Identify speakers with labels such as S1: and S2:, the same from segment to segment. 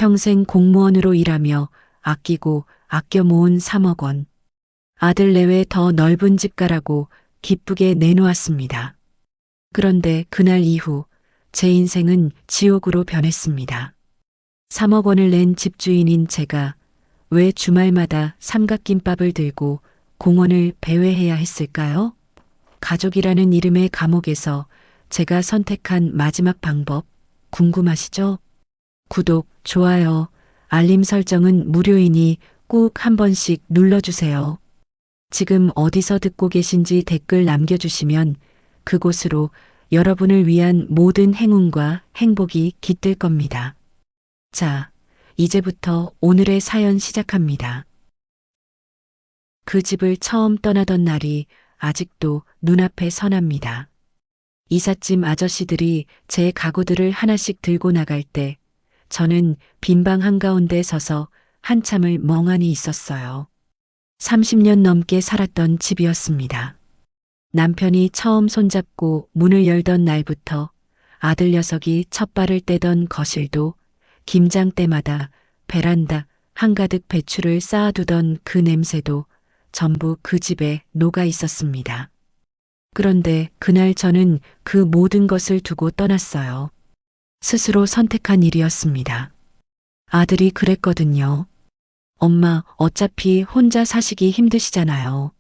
S1: 평생 공무원으로 일하며 아끼고 아껴 모은 3억 원. 아들 내외 더 넓은 집 가라고 기쁘게 내놓았습니다. 그런데 그날 이후 제 인생은 지옥으로 변했습니다. 3억 원을 낸 집주인인 제가 왜 주말마다 삼각김밥을 들고 공원을 배회해야 했을까요? 가족이라는 이름의 감옥에서 제가 선택한 마지막 방법 궁금하시죠? 구독, 좋아요, 알림 설정은 무료이니 꼭 한 번씩 눌러주세요. 지금 어디서 듣고 계신지 댓글 남겨주시면 그곳으로 여러분을 위한 모든 행운과 행복이 깃들 겁니다. 자, 이제부터 오늘의 사연 시작합니다. 그 집을 처음 떠나던 날이 아직도 눈앞에 선합니다. 이삿짐 아저씨들이 제 가구들을 하나씩 들고 나갈 때 저는 빈 방 한가운데 서서 한참을 멍하니 있었어요. 30년 넘게 살았던 집이었습니다. 남편이 처음 손잡고 문을 열던 날부터 아들 녀석이 첫 발을 떼던 거실도 김장 때마다 베란다 한가득 배추를 쌓아두던 그 냄새도 전부 그 집에 녹아 있었습니다. 그런데 그날 저는 그 모든 것을 두고 떠났어요. 스스로 선택한 일이었습니다. 아들이 그랬거든요. 엄마, 어차피 혼자 사시기 힘드시잖아요.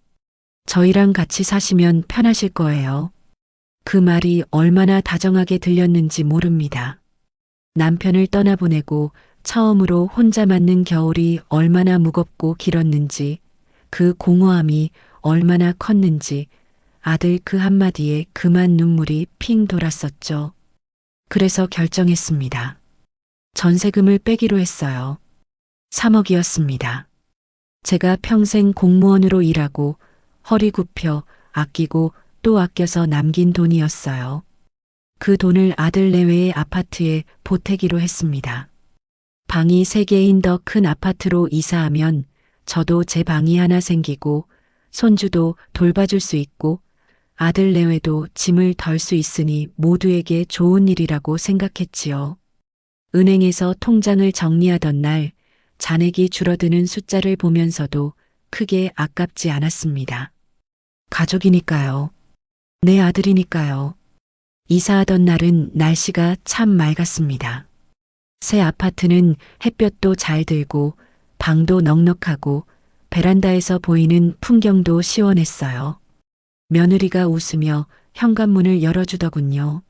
S1: 저희랑 같이 사시면 편하실 거예요. 그 말이 얼마나 다정하게 들렸는지 모릅니다. 남편을 떠나보내고 처음으로 혼자 맞는 겨울이 얼마나 무겁고 길었는지, 그 공허함이 얼마나 컸는지 아들 그 한마디에 그만 눈물이 핑 돌았었죠. 그래서 결정했습니다. 전세금을 빼기로 했어요. 3억이었습니다. 제가 평생 공무원으로 일하고 허리 굽혀 아끼고 또 아껴서 남긴 돈이었어요. 그 돈을 아들 내외의 아파트에 보태기로 했습니다. 방이 3개인 더 큰 아파트로 이사하면 저도 제 방이 하나 생기고 손주도 돌봐줄 수 있고 아들 내외도 짐을 덜 수 있으니 모두에게 좋은 일이라고 생각했지요. 은행에서 통장을 정리하던 날 잔액이 줄어드는 숫자를 보면서도 크게 아깝지 않았습니다. 가족이니까요. 내 아들이니까요. 이사하던 날은 날씨가 참 맑았습니다. 새 아파트는 햇볕도 잘 들고 방도 넉넉하고 베란다에서 보이는 풍경도 시원했어요. 며느리가 웃으며 현관문을 열어주더군요.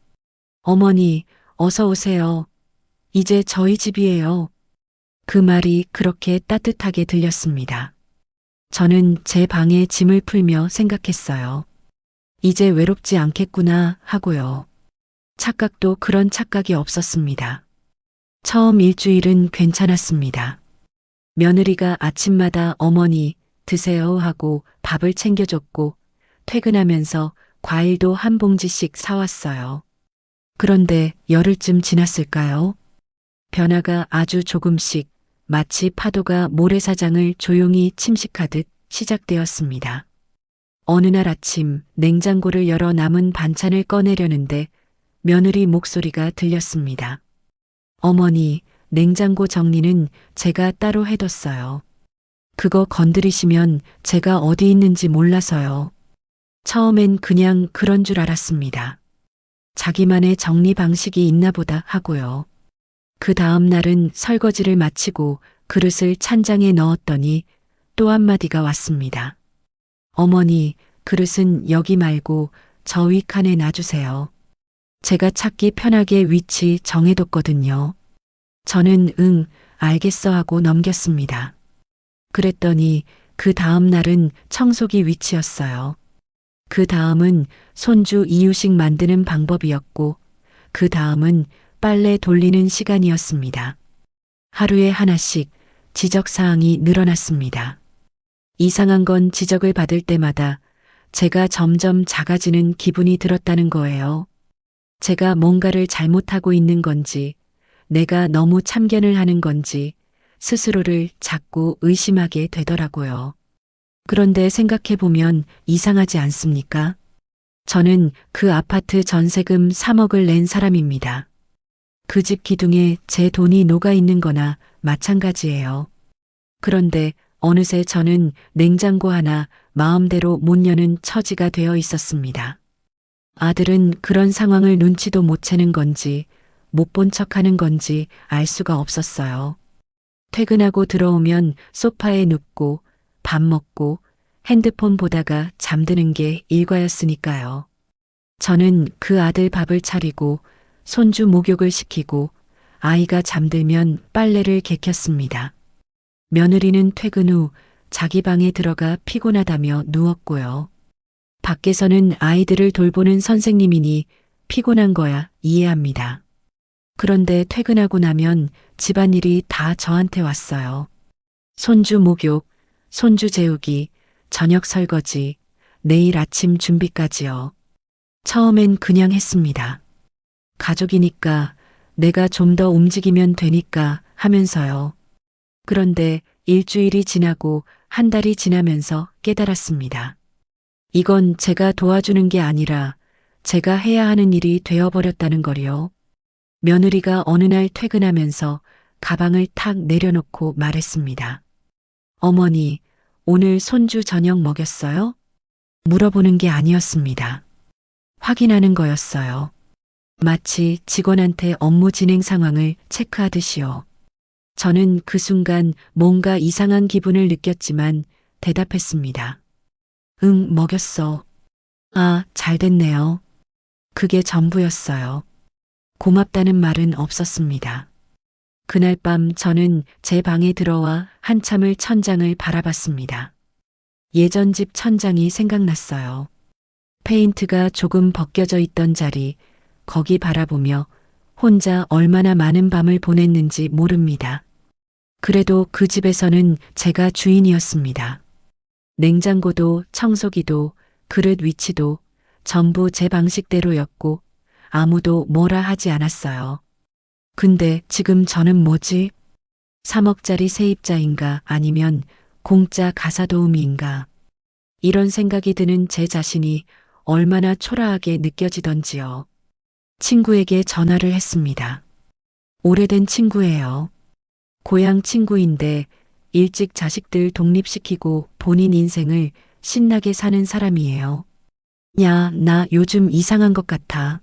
S1: 어머니, 어서 오세요. 이제 저희 집이에요. 그 말이 그렇게 따뜻하게 들렸습니다. 저는 제 방에 짐을 풀며 생각했어요. 이제 외롭지 않겠구나 하고요. 착각도 그런 착각이 없었습니다. 처음 일주일은 괜찮았습니다. 며느리가 아침마다 어머니 드세요 하고 밥을 챙겨줬고 퇴근하면서 과일도 한 봉지씩 사왔어요. 그런데 열흘쯤 지났을까요? 변화가 아주 조금씩 마치 파도가 모래사장을 조용히 침식하듯 시작되었습니다. 어느 날 아침 냉장고를 열어 남은 반찬을 꺼내려는데 며느리 목소리가 들렸습니다. 어머니, 냉장고 정리는 제가 따로 해뒀어요. 그거 건드리시면 제가 어디 있는지 몰라서요. 처음엔 그냥 그런 줄 알았습니다. 자기만의 정리 방식이 있나 보다 하고요. 그 다음 날은 설거지를 마치고 그릇을 찬장에 넣었더니 또 한마디가 왔습니다. 어머니, 그릇은 여기 말고 저 위 칸에 놔주세요. 제가 찾기 편하게 위치 정해뒀거든요. 저는 응, 알겠어 하고 넘겼습니다. 그랬더니 그 다음 날은 청소기 위치였어요. 그 다음은 손주 이유식 만드는 방법이었고 그 다음은 빨래 돌리는 시간이었습니다. 하루에 하나씩 지적사항이 늘어났습니다. 이상한 건 지적을 받을 때마다 제가 점점 작아지는 기분이 들었다는 거예요. 제가 뭔가를 잘못하고 있는 건지, 내가 너무 참견을 하는 건지 스스로를 자꾸 의심하게 되더라고요. 그런데 생각해보면 이상하지 않습니까? 저는 그 아파트 전세금 3억을 낸 사람입니다. 그 집 기둥에 제 돈이 녹아 있는 거나 마찬가지예요. 그런데 어느새 저는 냉장고 하나 마음대로 못 여는 처지가 되어 있었습니다. 아들은 그런 상황을 눈치도 못 채는 건지 못 본 척하는 건지 알 수가 없었어요. 퇴근하고 들어오면 소파에 눕고 밥 먹고 핸드폰 보다가 잠드는 게 일과였으니까요. 저는 그 아들 밥을 차리고 손주 목욕을 시키고 아이가 잠들면 빨래를 개켰습니다. 며느리는 퇴근 후 자기 방에 들어가 피곤하다며 누웠고요. 밖에서는 아이들을 돌보는 선생님이니 피곤한 거야 이해합니다. 그런데 퇴근하고 나면 집안일이 다 저한테 왔어요. 손주 목욕, 손주 재우기, 저녁 설거지, 내일 아침 준비까지요. 처음엔 그냥 했습니다. 가족이니까 내가 좀 더 움직이면 되니까 하면서요. 그런데 일주일이 지나고 한 달이 지나면서 깨달았습니다. 이건 제가 도와주는 게 아니라 제가 해야 하는 일이 되어버렸다는 거리요. 며느리가 어느 날 퇴근하면서 가방을 탁 내려놓고 말했습니다. 어머니, 오늘 손주 저녁 먹였어요? 물어보는 게 아니었습니다. 확인하는 거였어요. 마치 직원한테 업무 진행 상황을 체크하듯이요. 저는 그 순간 뭔가 이상한 기분을 느꼈지만 대답했습니다. 응, 먹였어. 아, 잘 됐네요. 그게 전부였어요. 고맙다는 말은 없었습니다. 그날 밤 저는 제 방에 들어와 한참을 천장을 바라봤습니다. 예전 집 천장이 생각났어요. 페인트가 조금 벗겨져 있던 자리, 거기 바라보며 혼자 얼마나 많은 밤을 보냈는지 모릅니다. 그래도 그 집에서는 제가 주인이었습니다. 냉장고도 청소기도 그릇 위치도 전부 제 방식대로였고 아무도 뭐라 하지 않았어요. 근데 지금 저는 뭐지? 3억짜리 세입자인가 아니면 공짜 가사도우미인가? 이런 생각이 드는 제 자신이 얼마나 초라하게 느껴지던지요. 친구에게 전화를 했습니다. 오래된 친구예요. 고향 친구인데 일찍 자식들 독립시키고 본인 인생을 신나게 사는 사람이에요. 야, 나 요즘 이상한 것 같아.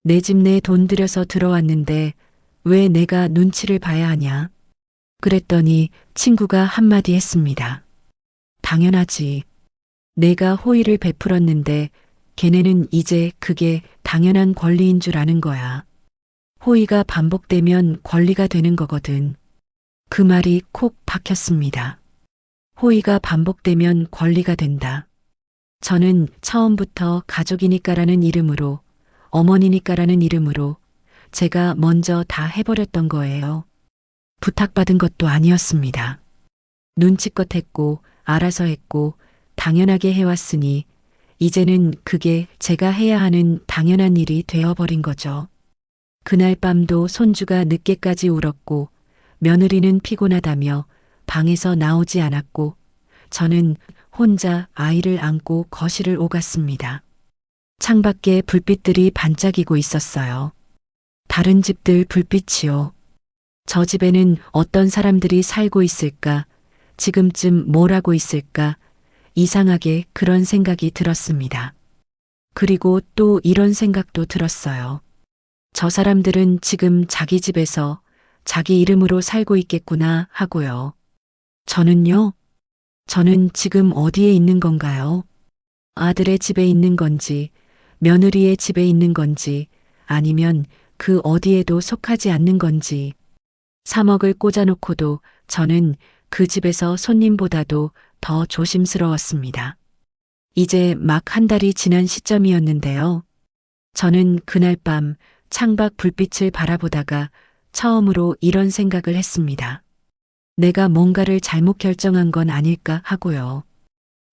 S1: 내 집 내 돈 들여서 들어왔는데 왜 내가 눈치를 봐야 하냐? 그랬더니 친구가 한마디 했습니다. 당연하지. 내가 호의를 베풀었는데 걔네는 이제 그게 당연한 권리인 줄 아는 거야. 호의가 반복되면 권리가 되는 거거든. 그 말이 콕 박혔습니다. 호의가 반복되면 권리가 된다. 저는 처음부터 가족이니까라는 이름으로, 어머니니까라는 이름으로 제가 먼저 다 해버렸던 거예요. 부탁받은 것도 아니었습니다. 눈치껏 했고, 알아서 했고, 당연하게 해왔으니, 이제는 그게 제가 해야 하는 당연한 일이 되어버린 거죠. 그날 밤도 손주가 늦게까지 울었고, 며느리는 피곤하다며 방에서 나오지 않았고, 저는 혼자 아이를 안고 거실을 오갔습니다. 창밖에 불빛들이 반짝이고 있었어요. 다른 집들 불빛이요. 저 집에는 어떤 사람들이 살고 있을까? 지금쯤 뭘 하고 있을까? 이상하게 그런 생각이 들었습니다. 그리고 또 이런 생각도 들었어요. 저 사람들은 지금 자기 집에서 자기 이름으로 살고 있겠구나 하고요. 저는요? 저는 지금 어디에 있는 건가요? 아들의 집에 있는 건지, 며느리의 집에 있는 건지, 아니면 그 어디에도 속하지 않는 건지. 3억을 꽂아놓고도 저는 그 집에서 손님보다도 더 조심스러웠습니다. 이제 막 한 달이 지난 시점이었는데요. 저는 그날 밤 창밖 불빛을 바라보다가 처음으로 이런 생각을 했습니다. 내가 뭔가를 잘못 결정한 건 아닐까 하고요.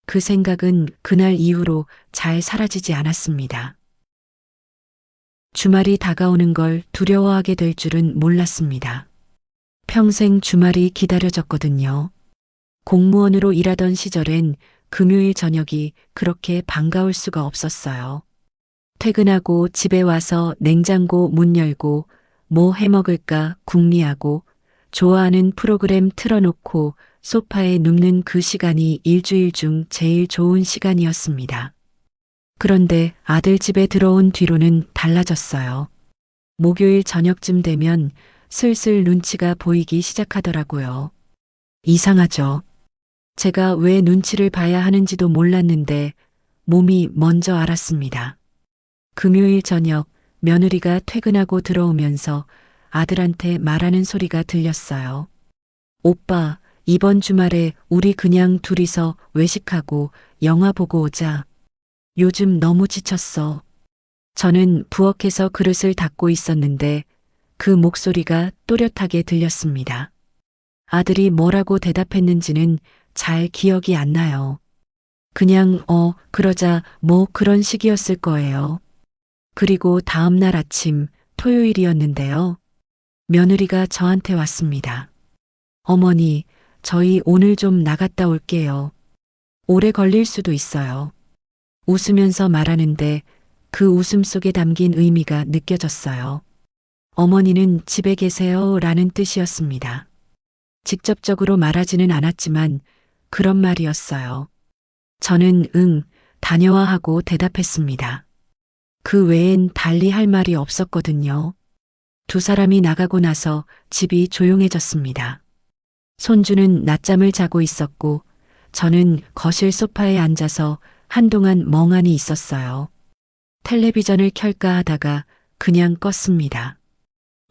S1: 그 생각은 그날 이후로 잘 사라지지 않았습니다. 주말이 다가오는 걸 두려워하게 될 줄은 몰랐습니다. 평생 주말이 기다려졌거든요. 공무원으로 일하던 시절엔 금요일 저녁이 그렇게 반가울 수가 없었어요. 퇴근하고 집에 와서 냉장고 문 열고 뭐 해먹을까 궁리하고 좋아하는 프로그램 틀어놓고 소파에 눕는 그 시간이 일주일 중 제일 좋은 시간이었습니다. 그런데 아들 집에 들어온 뒤로는 달라졌어요. 목요일 저녁쯤 되면 슬슬 눈치가 보이기 시작하더라고요. 이상하죠. 제가 왜 눈치를 봐야 하는지도 몰랐는데 몸이 먼저 알았습니다. 금요일 저녁 며느리가 퇴근하고 들어오면서 아들한테 말하는 소리가 들렸어요. 오빠, 이번 주말에 우리 그냥 둘이서 외식하고 영화 보고 오자. 요즘 너무 지쳤어. 저는 부엌에서 그릇을 닦고 있었는데 그 목소리가 또렷하게 들렸습니다. 아들이 뭐라고 대답했는지는 잘 기억이 안 나요. 그냥 그러자 뭐 그런 식이었을 거예요. 그리고 다음 날 아침 토요일이었는데요. 며느리가 저한테 왔습니다. 어머니, 저희 오늘 좀 나갔다 올게요. 오래 걸릴 수도 있어요. 웃으면서 말하는데 그 웃음 속에 담긴 의미가 느껴졌어요. 어머니는 집에 계세요 라는 뜻이었습니다. 직접적으로 말하지는 않았지만 그런 말이었어요. 저는 응, 다녀와 하고 대답했습니다. 그 외엔 달리 할 말이 없었거든요. 두 사람이 나가고 나서 집이 조용해졌습니다. 손주는 낮잠을 자고 있었고 저는 거실 소파에 앉아서 한동안 멍하니 있었어요. 텔레비전을 켤까 하다가 그냥 껐습니다.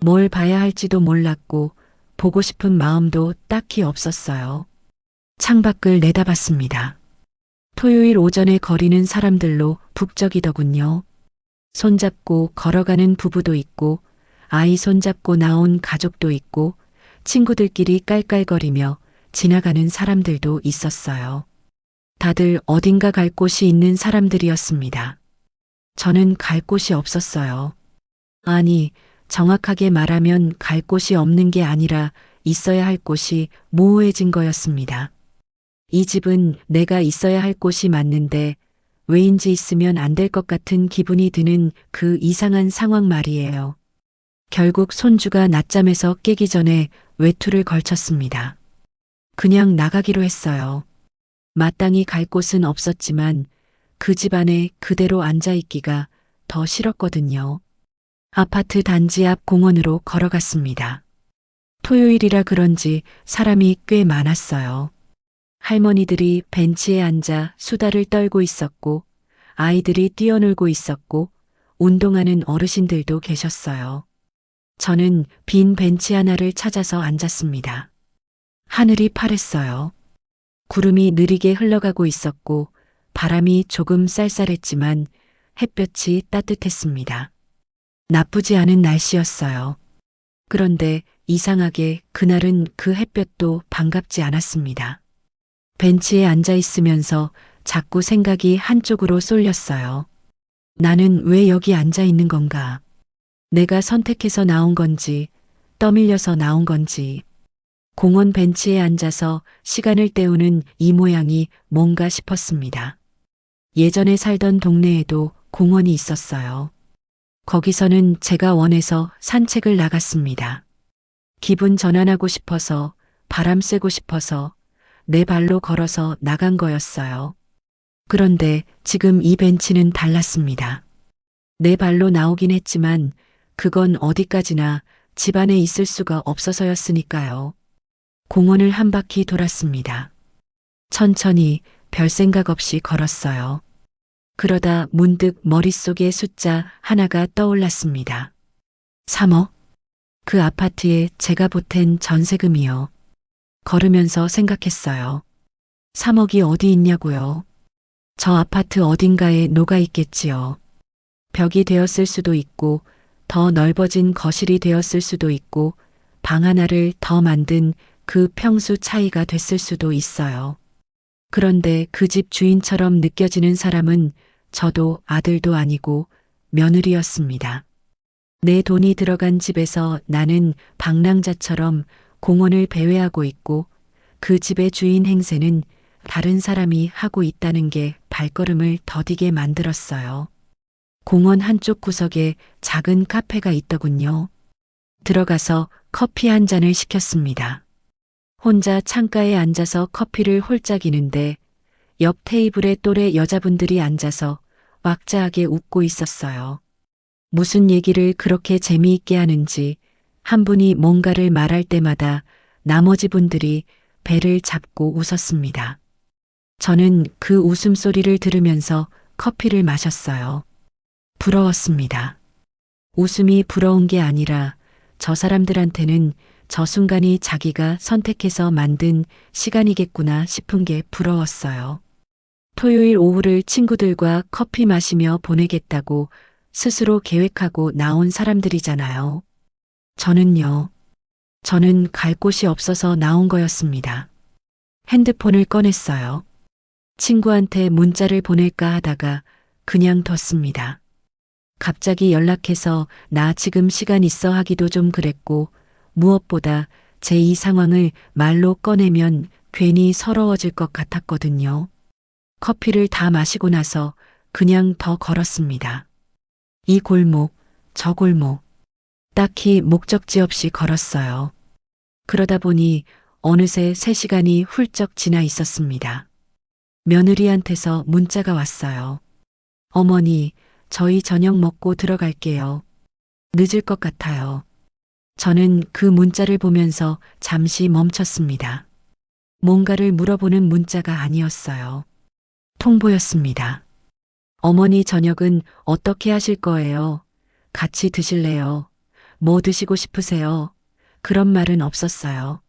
S1: 뭘 봐야 할지도 몰랐고 보고 싶은 마음도 딱히 없었어요. 창밖을 내다봤습니다. 토요일 오전에 거리는 사람들로 북적이더군요. 손잡고 걸어가는 부부도 있고 아이 손잡고 나온 가족도 있고 친구들끼리 깔깔거리며 지나가는 사람들도 있었어요. 다들 어딘가 갈 곳이 있는 사람들이었습니다. 저는 갈 곳이 없었어요. 아니, 정확하게 말하면 갈 곳이 없는 게 아니라 있어야 할 곳이 모호해진 거였습니다. 이 집은 내가 있어야 할 곳이 맞는데 왜인지 있으면 안 될 것 같은 기분이 드는 그 이상한 상황 말이에요. 결국 손주가 낮잠에서 깨기 전에 외투를 걸쳤습니다. 그냥 나가기로 했어요. 마땅히 갈 곳은 없었지만 그 집 안에 그대로 앉아 있기가 더 싫었거든요. 아파트 단지 앞 공원으로 걸어갔습니다. 토요일이라 그런지 사람이 꽤 많았어요. 할머니들이 벤치에 앉아 수다를 떨고 있었고 아이들이 뛰어놀고 있었고 운동하는 어르신들도 계셨어요. 저는 빈 벤치 하나를 찾아서 앉았습니다. 하늘이 파랬어요. 구름이 느리게 흘러가고 있었고 바람이 조금 쌀쌀했지만 햇볕이 따뜻했습니다. 나쁘지 않은 날씨였어요. 그런데 이상하게 그날은 그 햇볕도 반갑지 않았습니다. 벤치에 앉아 있으면서 자꾸 생각이 한쪽으로 쏠렸어요. 나는 왜 여기 앉아 있는 건가? 내가 선택해서 나온 건지, 떠밀려서 나온 건지. 공원 벤치에 앉아서 시간을 때우는 이 모양이 뭔가 싶었습니다. 예전에 살던 동네에도 공원이 있었어요. 거기서는 제가 원해서 산책을 나갔습니다. 기분 전환하고 싶어서, 바람 쐬고 싶어서, 내 발로 걸어서 나간 거였어요. 그런데 지금 이 벤치는 달랐습니다. 내 발로 나오긴 했지만 그건 어디까지나 집 안에 있을 수가 없어서였으니까요. 공원을 한 바퀴 돌았습니다. 천천히 별 생각 없이 걸었어요. 그러다 문득 머릿속에 숫자 하나가 떠올랐습니다. 3억? 그 아파트에 제가 보탠 전세금이요. 걸으면서 생각했어요. 3억이 어디 있냐고요. 저 아파트 어딘가에 녹아 있겠지요. 벽이 되었을 수도 있고 더 넓어진 거실이 되었을 수도 있고 방 하나를 더 만든 그 평수 차이가 됐을 수도 있어요. 그런데 그 집 주인처럼 느껴지는 사람은 저도 아들도 아니고 며느리였습니다. 내 돈이 들어간 집에서 나는 방랑자처럼 공원을 배회하고 있고 그 집의 주인 행세는 다른 사람이 하고 있다는 게 발걸음을 더디게 만들었어요. 공원 한쪽 구석에 작은 카페가 있더군요. 들어가서 커피 한 잔을 시켰습니다. 혼자 창가에 앉아서 커피를 홀짝이는데 옆 테이블에 또래 여자분들이 앉아서 왁자하게 웃고 있었어요. 무슨 얘기를 그렇게 재미있게 하는지 한 분이 뭔가를 말할 때마다 나머지 분들이 배를 잡고 웃었습니다. 저는 그 웃음소리를 들으면서 커피를 마셨어요. 부러웠습니다. 웃음이 부러운 게 아니라 저 사람들한테는 저 순간이 자기가 선택해서 만든 시간이겠구나 싶은 게 부러웠어요. 토요일 오후를 친구들과 커피 마시며 보내겠다고 스스로 계획하고 나온 사람들이잖아요. 저는 갈 곳이 없어서 나온 거였습니다. 핸드폰을 꺼냈어요. 친구한테 문자를 보낼까 하다가 그냥 뒀습니다. 갑자기 연락해서 나 지금 시간 있어 하기도 좀 그랬고 무엇보다 제 이 상황을 말로 꺼내면 괜히 서러워질 것 같았거든요. 커피를 다 마시고 나서 그냥 더 걸었습니다. 이 골목, 저 골목. 딱히 목적지 없이 걸었어요. 그러다 보니 어느새 3시간이 훌쩍 지나 있었습니다. 며느리한테서 문자가 왔어요. 어머니, 저희 저녁 먹고 들어갈게요. 늦을 것 같아요. 저는 그 문자를 보면서 잠시 멈췄습니다. 뭔가를 물어보는 문자가 아니었어요. 통보였습니다. 어머니 저녁은 어떻게 하실 거예요? 같이 드실래요? 뭐 드시고 싶으세요? 그런 말은 없었어요.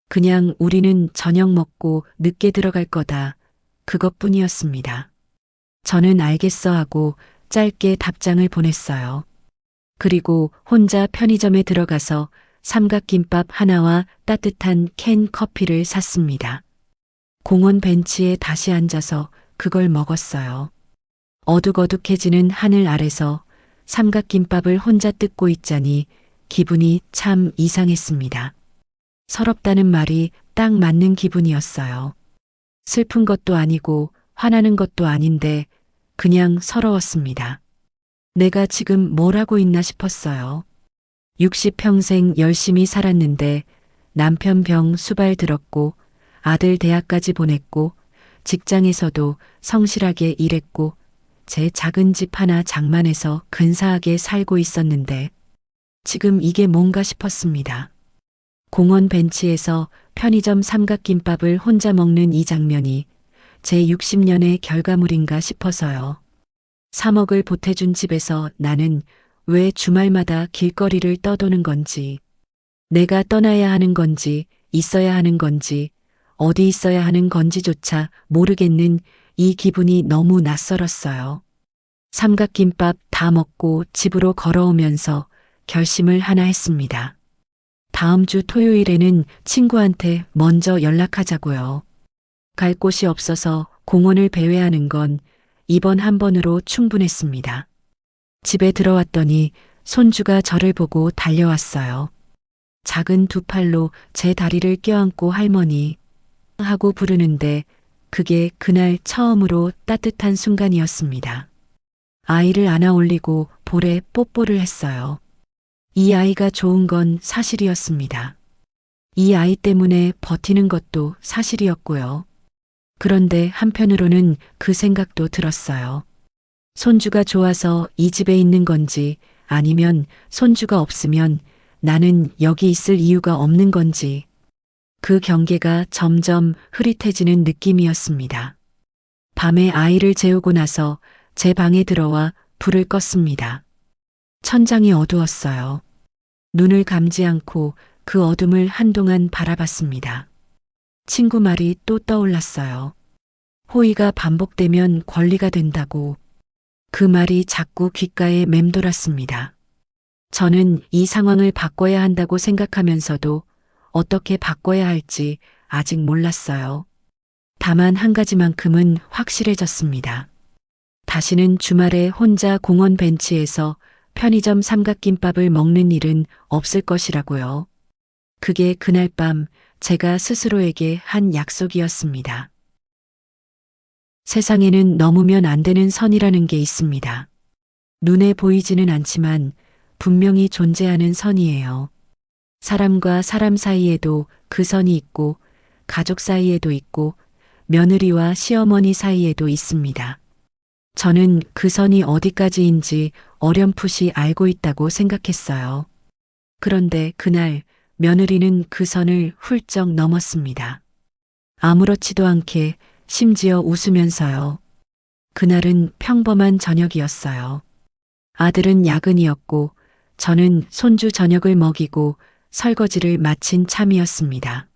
S1: 그냥 우리는 저녁 먹고 늦게 들어갈 거다. 그것뿐이었습니다. 저는 알겠어 하고 짧게 답장을 보냈어요. 그리고 혼자 편의점에 들어가서 삼각김밥 하나와 따뜻한 캔 커피를 샀습니다. 공원 벤치에 다시 앉아서 그걸 먹었어요. 어둑어둑해지는 하늘 아래서 삼각김밥을 혼자 뜯고 있자니 기분이 참 이상했습니다. 서럽다는 말이 딱 맞는 기분이었어요. 슬픈 것도 아니고 화나는 것도 아닌데 그냥 서러웠습니다. 내가 지금 뭘 하고 있나 싶었어요. 60평생 열심히 살았는데 남편 병 수발 들었고 아들 대학까지 보냈고 직장에서도 성실하게 일했고 제 작은 집 하나 장만해서 근사하게 살고 있었는데 지금 이게 뭔가 싶었습니다. 공원 벤치에서 편의점 삼각김밥을 혼자 먹는 이 장면이 제 60년의 결과물인가 싶어서요. 3억을 보태준 집에서 나는 왜 주말마다 길거리를 떠도는 건지, 내가 떠나야 하는 건지, 있어야 하는 건지, 어디 있어야 하는 건지조차 모르겠는 이 기분이 너무 낯설었어요. 삼각김밥 다 먹고 집으로 걸어오면서 결심을 하나 했습니다. 다음 주 토요일에는 친구한테 먼저 연락하자고요. 갈 곳이 없어서 공원을 배회하는 건 이번 한 번으로 충분했습니다. 집에 들어왔더니 손주가 저를 보고 달려왔어요. 작은 두 팔로 제 다리를 껴안고 할머니 하고 부르는데 그게 그날 처음으로 따뜻한 순간이었습니다. 아이를 안아 올리고 볼에 뽀뽀를 했어요. 이 아이가 좋은 건 사실이었습니다. 이 아이 때문에 버티는 것도 사실이었고요. 그런데 한편으로는 그 생각도 들었어요. 손주가 좋아서 이 집에 있는 건지 아니면 손주가 없으면 나는 여기 있을 이유가 없는 건지 그 경계가 점점 흐릿해지는 느낌이었습니다. 밤에 아이를 재우고 나서 제 방에 들어와 불을 껐습니다. 천장이 어두웠어요. 눈을 감지 않고 그 어둠을 한동안 바라봤습니다. 친구 말이 또 떠올랐어요. 호의가 반복되면 권리가 된다고. 그 말이 자꾸 귓가에 맴돌았습니다. 저는 이 상황을 바꿔야 한다고 생각하면서도 어떻게 바꿔야 할지 아직 몰랐어요. 다만 한 가지만큼은 확실해졌습니다. 다시는 주말에 혼자 공원 벤치에서 편의점 삼각김밥을 먹는 일은 없을 것이라고요. 그게 그날 밤 제가 스스로에게 한 약속이었습니다. 세상에는 넘으면 안 되는 선이라는 게 있습니다. 눈에 보이지는 않지만 분명히 존재하는 선이에요. 사람과 사람 사이에도 그 선이 있고, 가족 사이에도 있고, 며느리와 시어머니 사이에도 있습니다. 저는 그 선이 어디까지인지 어렴풋이 알고 있다고 생각했어요. 그런데 그날 며느리는 그 선을 훌쩍 넘었습니다. 아무렇지도 않게 심지어 웃으면서요. 그날은 평범한 저녁이었어요. 아들은 야근이었고 저는 손주 저녁을 먹이고 설거지를 마친 참이었습니다.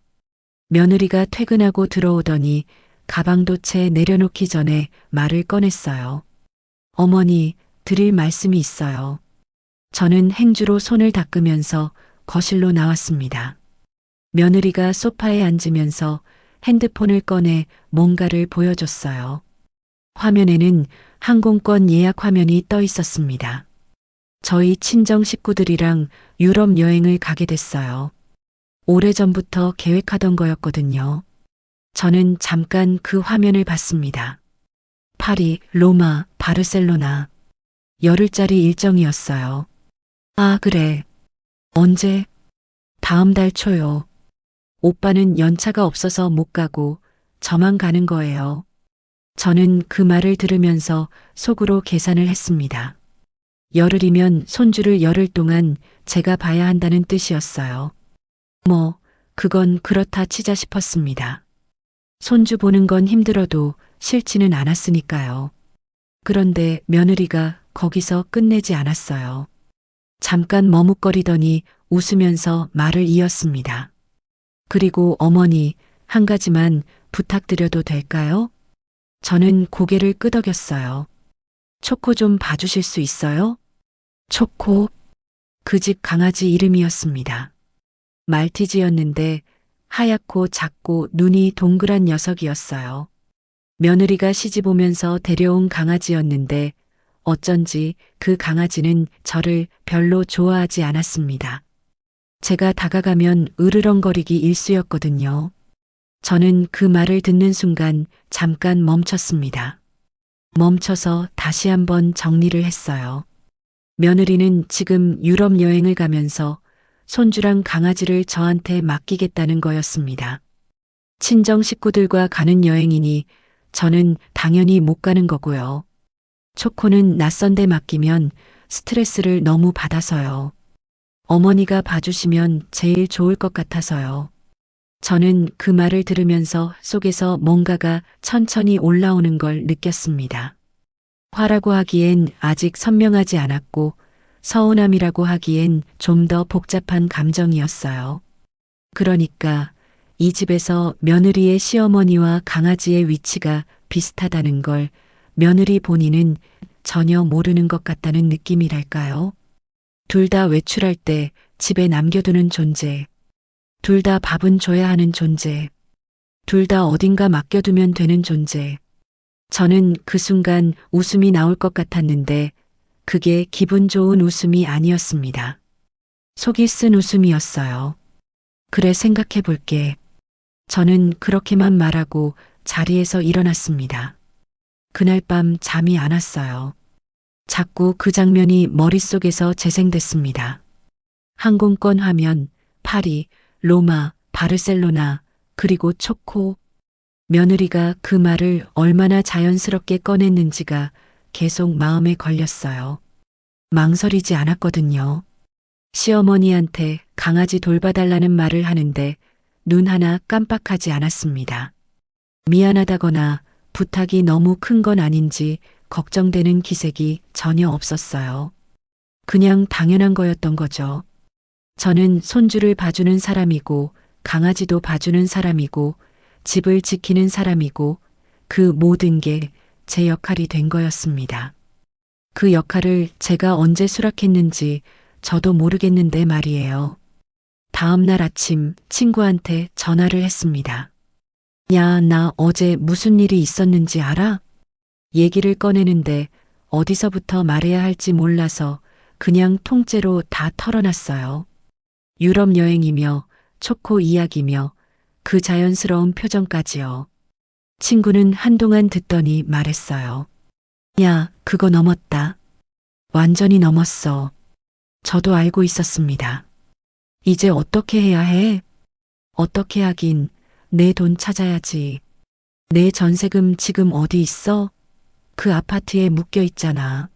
S1: 며느리가 퇴근하고 들어오더니 가방도 채 내려놓기 전에 말을 꺼냈어요. 어머니, 드릴 말씀이 있어요. 저는 행주로 손을 닦으면서 거실로 나왔습니다. 며느리가 소파에 앉으면서 핸드폰을 꺼내 뭔가를 보여줬어요. 화면에는 항공권 예약 화면이 떠 있었습니다. 저희 친정 식구들이랑 유럽 여행을 가게 됐어요. 오래전부터 계획하던 거였거든요. 저는 잠깐 그 화면을 봤습니다. 파리, 로마, 바르셀로나. 열흘짜리 일정이었어요. 아, 그래. 언제? 다음 달 초요. 오빠는 연차가 없어서 못 가고 저만 가는 거예요. 저는 그 말을 들으면서 속으로 계산을 했습니다. 열흘이면 손주를 열흘 동안 제가 봐야 한다는 뜻이었어요. 그건 그렇다 치자 싶었습니다. 손주 보는 건 힘들어도 싫지는 않았으니까요. 그런데 며느리가 거기서 끝내지 않았어요. 잠깐 머뭇거리더니 웃으면서 말을 이었습니다. 그리고 어머니, 한 가지만 부탁드려도 될까요? 저는 고개를 끄덕였어요. 초코 좀 봐주실 수 있어요? 초코? 그 집 강아지 이름이었습니다. 말티즈였는데 하얗고 작고 눈이 동그란 녀석이었어요. 며느리가 시집 오면서 데려온 강아지였는데 어쩐지 그 강아지는 저를 별로 좋아하지 않았습니다. 제가 다가가면 으르렁거리기 일쑤였거든요. 저는 그 말을 듣는 순간 잠깐 멈췄습니다. 멈춰서 다시 한번 정리를 했어요. 며느리는 지금 유럽 여행을 가면서 손주랑 강아지를 저한테 맡기겠다는 거였습니다. 친정 식구들과 가는 여행이니 저는 당연히 못 가는 거고요. 초코는 낯선 데 맡기면 스트레스를 너무 받아서요. 어머니가 봐주시면 제일 좋을 것 같아서요. 저는 그 말을 들으면서 속에서 뭔가가 천천히 올라오는 걸 느꼈습니다. 화라고 하기엔 아직 선명하지 않았고 서운함이라고 하기엔 좀 더 복잡한 감정이었어요. 그러니까 이 집에서 며느리의 시어머니와 강아지의 위치가 비슷하다는 걸 며느리 본인은 전혀 모르는 것 같다는 느낌이랄까요? 둘 다 외출할 때 집에 남겨두는 존재. 둘 다 밥은 줘야 하는 존재. 둘 다 어딘가 맡겨두면 되는 존재. 저는 그 순간 웃음이 나올 것 같았는데 그게 기분 좋은 웃음이 아니었습니다. 속이 쓴 웃음이었어요. 그래, 생각해 볼게. 저는 그렇게만 말하고 자리에서 일어났습니다. 그날 밤 잠이 안 왔어요. 자꾸 그 장면이 머릿속에서 재생됐습니다. 항공권 화면, 파리, 로마, 바르셀로나, 그리고 초코. 며느리가 그 말을 얼마나 자연스럽게 꺼냈는지가 계속 마음에 걸렸어요. 망설이지 않았거든요. 시어머니한테 강아지 돌봐달라는 말을 하는데 눈 하나 깜빡하지 않았습니다. 미안하다거나 부탁이 너무 큰 건 아닌지 걱정되는 기색이 전혀 없었어요. 그냥 당연한 거였던 거죠. 저는 손주를 봐주는 사람이고 강아지도 봐주는 사람이고 집을 지키는 사람이고 그 모든 게 제 역할이 된 거였습니다. 그 역할을 제가 언제 수락했는지 저도 모르겠는데 말이에요. 다음 날 아침 친구한테 전화를 했습니다. 야, 나 어제 무슨 일이 있었는지 알아? 얘기를 꺼내는데 어디서부터 말해야 할지 몰라서 그냥 통째로 다 털어놨어요. 유럽 여행이며 초코 이야기며 그 자연스러운 표정까지요. 친구는 한동안 듣더니 말했어요. 야, 그거 넘었다. 완전히 넘었어. 저도 알고 있었습니다. 이제 어떻게 해야 해? 어떻게 하긴, 내 돈 찾아야지. 내 전세금 지금 어디 있어? 그 아파트에 묶여 있잖아.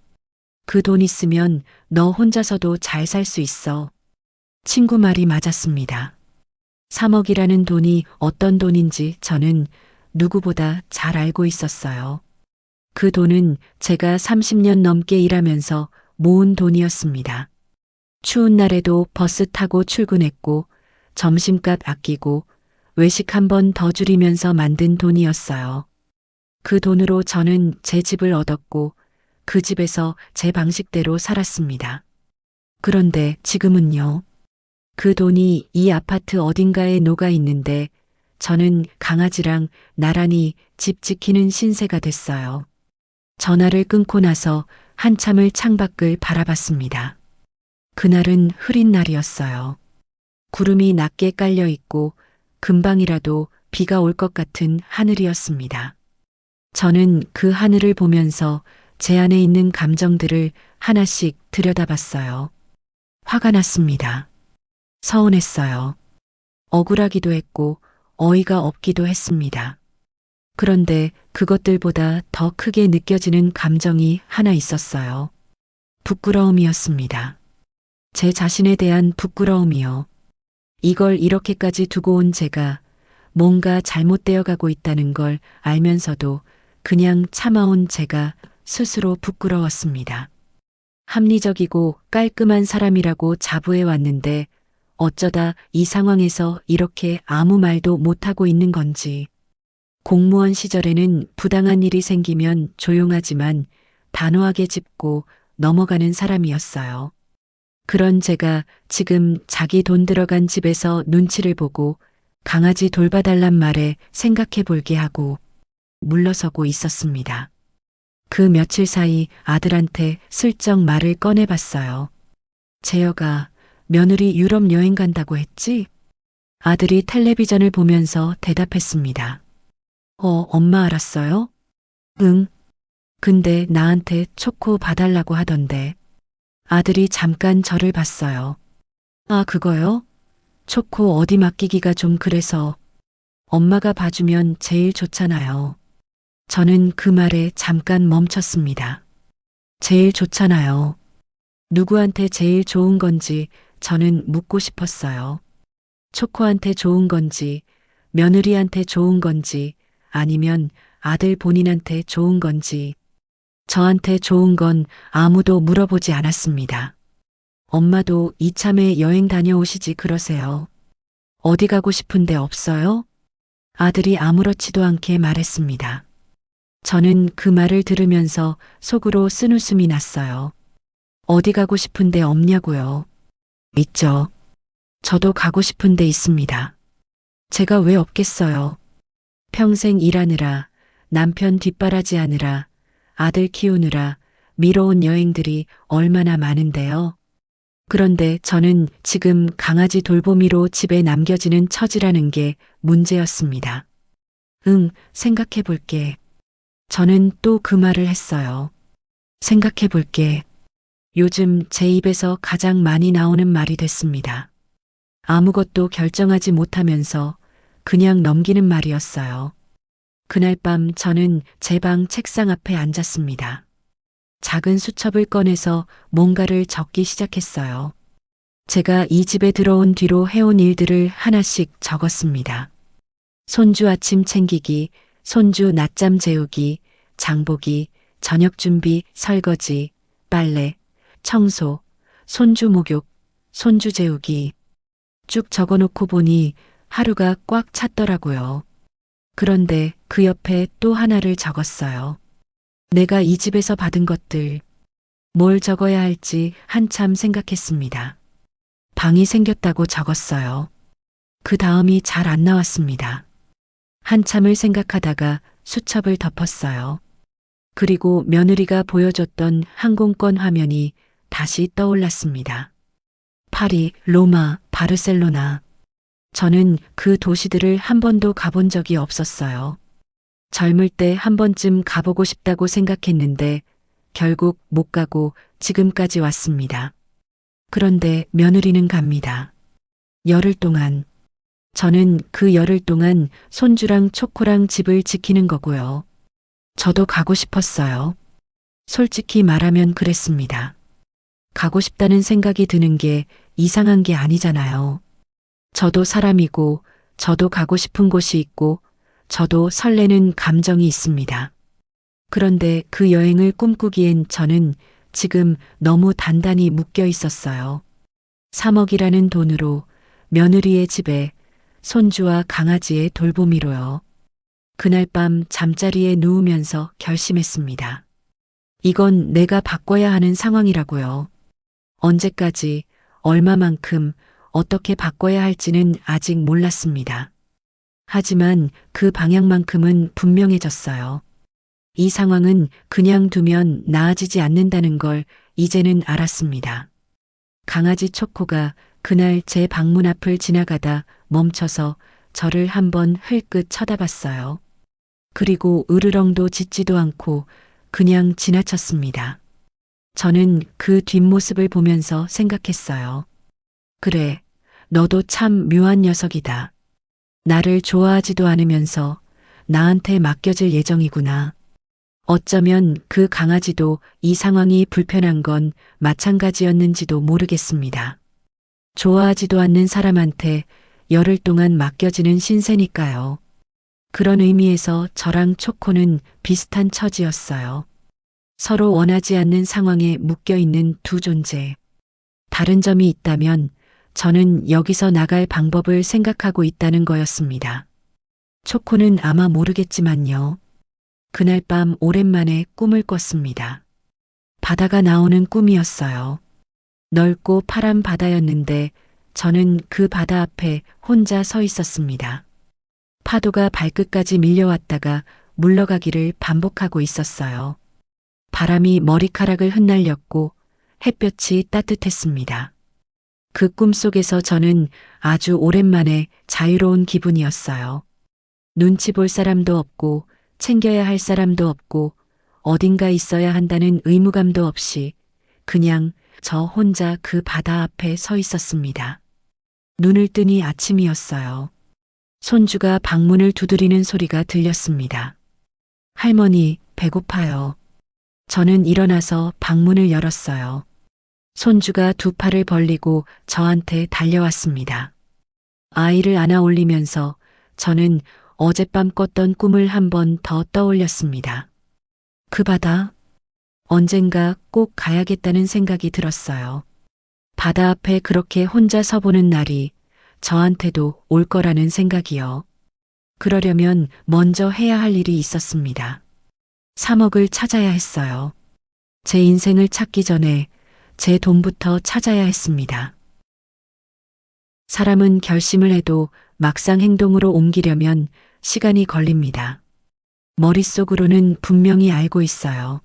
S1: 그 돈 있으면 너 혼자서도 잘 살 수 있어. 친구 말이 맞았습니다. 3억이라는 돈이 어떤 돈인지 저는 누구보다 잘 알고 있었어요. 그 돈은 제가 30년 넘게 일하면서 모은 돈이었습니다. 추운 날에도 버스 타고 출근했고 점심값 아끼고 외식 한 번 더 줄이면서 만든 돈이었어요. 그 돈으로 저는 제 집을 얻었고 그 집에서 제 방식대로 살았습니다. 그런데 지금은요. 그 돈이 이 아파트 어딘가에 녹아 있는데 저는 강아지랑 나란히 집 지키는 신세가 됐어요. 전화를 끊고 나서 한참을 창밖을 바라봤습니다. 그날은 흐린 날이었어요. 구름이 낮게 깔려 있고 금방이라도 비가 올 것 같은 하늘이었습니다. 저는 그 하늘을 보면서 제 안에 있는 감정들을 하나씩 들여다봤어요. 화가 났습니다. 서운했어요. 억울하기도 했고 어이가 없기도 했습니다. 그런데 그것들보다 더 크게 느껴지는 감정이 하나 있었어요. 부끄러움이었습니다. 제 자신에 대한 부끄러움이요. 이걸 이렇게까지 두고 온 제가 뭔가 잘못되어 가고 있다는 걸 알면서도 그냥 참아온 제가 스스로 부끄러웠습니다. 합리적이고 깔끔한 사람이라고 자부해 왔는데 어쩌다 이 상황에서 이렇게 아무 말도 못하고 있는 건지. 공무원 시절에는 부당한 일이 생기면 조용하지만 단호하게 짚고 넘어가는 사람이었어요. 그런 제가 지금 자기 돈 들어간 집에서 눈치를 보고 강아지 돌봐달란 말에 생각해 볼게 하고 물러서고 있었습니다. 그 며칠 사이 아들한테 슬쩍 말을 꺼내봤어요. 재혁아, 며느리 유럽 여행 간다고 했지? 아들이 텔레비전을 보면서 대답했습니다. 엄마 알았어요? 응. 근데 나한테 초코 봐달라고 하던데. 아들이 잠깐 저를 봤어요. 아, 그거요? 초코 어디 맡기기가 좀 그래서 엄마가 봐주면 제일 좋잖아요. 저는 그 말에 잠깐 멈췄습니다. 제일 좋잖아요. 누구한테 제일 좋은 건지 저는 묻고 싶었어요. 초코한테 좋은 건지, 며느리한테 좋은 건지, 아니면 아들 본인한테 좋은 건지. 저한테 좋은 건 아무도 물어보지 않았습니다. 엄마도 이참에 여행 다녀오시지 그러세요. 어디 가고 싶은데 없어요? 아들이 아무렇지도 않게 말했습니다. 저는 그 말을 들으면서 속으로 쓴웃음이 났어요. 어디 가고 싶은데 없냐고요. 있죠. 저도 가고 싶은데 있습니다. 제가 왜 없겠어요. 평생 일하느라, 남편 뒷바라지하느라, 아들 키우느라 미뤄온 여행들이 얼마나 많은데요. 그런데 저는 지금 강아지 돌보미로 집에 남겨지는 처지라는 게 문제였습니다. 생각해 볼게. 저는 또 그 말을 했어요. 생각해 볼게. 요즘 제 입에서 가장 많이 나오는 말이 됐습니다. 아무것도 결정하지 못하면서 그냥 넘기는 말이었어요. 그날 밤 저는 제 방 책상 앞에 앉았습니다. 작은 수첩을 꺼내서 뭔가를 적기 시작했어요. 제가 이 집에 들어온 뒤로 해온 일들을 하나씩 적었습니다. 손주 아침 챙기기, 손주 낮잠 재우기, 장보기, 저녁 준비, 설거지, 빨래, 청소, 손주 목욕, 손주 재우기. 쭉 적어놓고 보니 하루가 꽉 찼더라고요. 그런데 그 옆에 또 하나를 적었어요. 내가 이 집에서 받은 것들, 뭘 적어야 할지 한참 생각했습니다. 방이 생겼다고 적었어요. 그 다음이 잘 안 나왔습니다. 한참을 생각하다가 수첩을 덮었어요. 그리고 며느리가 보여줬던 항공권 화면이 다시 떠올랐습니다. 파리, 로마, 바르셀로나. 저는 그 도시들을 한 번도 가본 적이 없었어요. 젊을 때 한 번쯤 가보고 싶다고 생각했는데 결국 못 가고 지금까지 왔습니다. 그런데 며느리는 갑니다. 열흘 동안. 저는 그 열흘 동안 손주랑 초코랑 집을 지키는 거고요. 저도 가고 싶었어요. 솔직히 말하면 그랬습니다. 가고 싶다는 생각이 드는 게 이상한 게 아니잖아요. 저도 사람이고, 저도 가고 싶은 곳이 있고, 저도 설레는 감정이 있습니다. 그런데 그 여행을 꿈꾸기엔 저는 지금 너무 단단히 묶여 있었어요. 3억이라는 돈으로 며느리의 집에 손주와 강아지의 돌보미로요. 그날 밤 잠자리에 누우면서 결심했습니다. 이건 내가 바꿔야 하는 상황이라고요. 언제까지, 얼마만큼, 어떻게 바꿔야 할지는 아직 몰랐습니다. 하지만 그 방향만큼은 분명해졌어요. 이 상황은 그냥 두면 나아지지 않는다는 걸 이제는 알았습니다. 강아지 초코가 그날 제 방문 앞을 지나가다 멈춰서 저를 한번 흘끗 쳐다봤어요. 그리고 으르렁도 짖지도 않고 그냥 지나쳤습니다. 저는 그 뒷모습을 보면서 생각했어요. 그래, 너도 참 묘한 녀석이다. 나를 좋아하지도 않으면서 나한테 맡겨질 예정이구나. 어쩌면 그 강아지도 이 상황이 불편한 건 마찬가지였는지도 모르겠습니다. 좋아하지도 않는 사람한테 열흘 동안 맡겨지는 신세니까요. 그런 의미에서 저랑 초코는 비슷한 처지였어요. 서로 원하지 않는 상황에 묶여 있는 두 존재. 다른 점이 있다면 저는 여기서 나갈 방법을 생각하고 있다는 거였습니다. 초코는 아마 모르겠지만요. 그날 밤 오랜만에 꿈을 꿨습니다. 바다가 나오는 꿈이었어요. 넓고 파란 바다였는데 저는 그 바다 앞에 혼자 서 있었습니다. 파도가 발끝까지 밀려왔다가 물러가기를 반복하고 있었어요. 바람이 머리카락을 흩날렸고 햇볕이 따뜻했습니다. 그 꿈속에서 저는 아주 오랜만에 자유로운 기분이었어요. 눈치 볼 사람도 없고 챙겨야 할 사람도 없고 어딘가 있어야 한다는 의무감도 없이 그냥 저 혼자 그 바다 앞에 서 있었습니다. 눈을 뜨니 아침이었어요. 손주가 방문을 두드리는 소리가 들렸습니다. 할머니, 배고파요. 저는 일어나서 방문을 열었어요. 손주가 두 팔을 벌리고 저한테 달려왔습니다. 아이를 안아 올리면서 저는 어젯밤 꿨던 꿈을 한 번 더 떠올렸습니다. 그 바다, 언젠가 꼭 가야겠다는 생각이 들었어요. 바다 앞에 그렇게 혼자 서보는 날이 저한테도 올 거라는 생각이요. 그러려면 먼저 해야 할 일이 있었습니다. 3억을 찾아야 했어요. 제 인생을 찾기 전에 제 돈부터 찾아야 했습니다. 사람은 결심을 해도 막상 행동으로 옮기려면 시간이 걸립니다. 머릿속으로는 분명히 알고 있어요.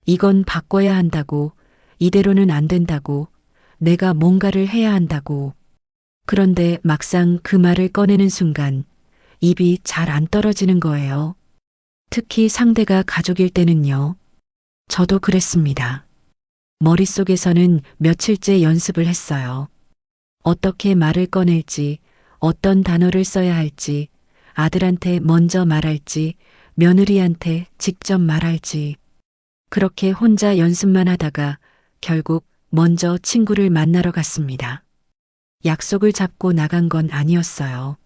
S1: 이건 바꿔야 한다고, 이대로는 안 된다고, 내가 뭔가를 해야 한다고. 그런데 막상 그 말을 꺼내는 순간 입이 잘 안 떨어지는 거예요. 특히 상대가 가족일 때는요. 저도 그랬습니다. 머릿속에서는 며칠째 연습을 했어요. 어떻게 말을 꺼낼지, 어떤 단어를 써야 할지, 아들한테 먼저 말할지, 며느리한테 직접 말할지. 그렇게 혼자 연습만 하다가 결국 먼저 친구를 만나러 갔습니다. 약속을 잡고 나간 건 아니었어요.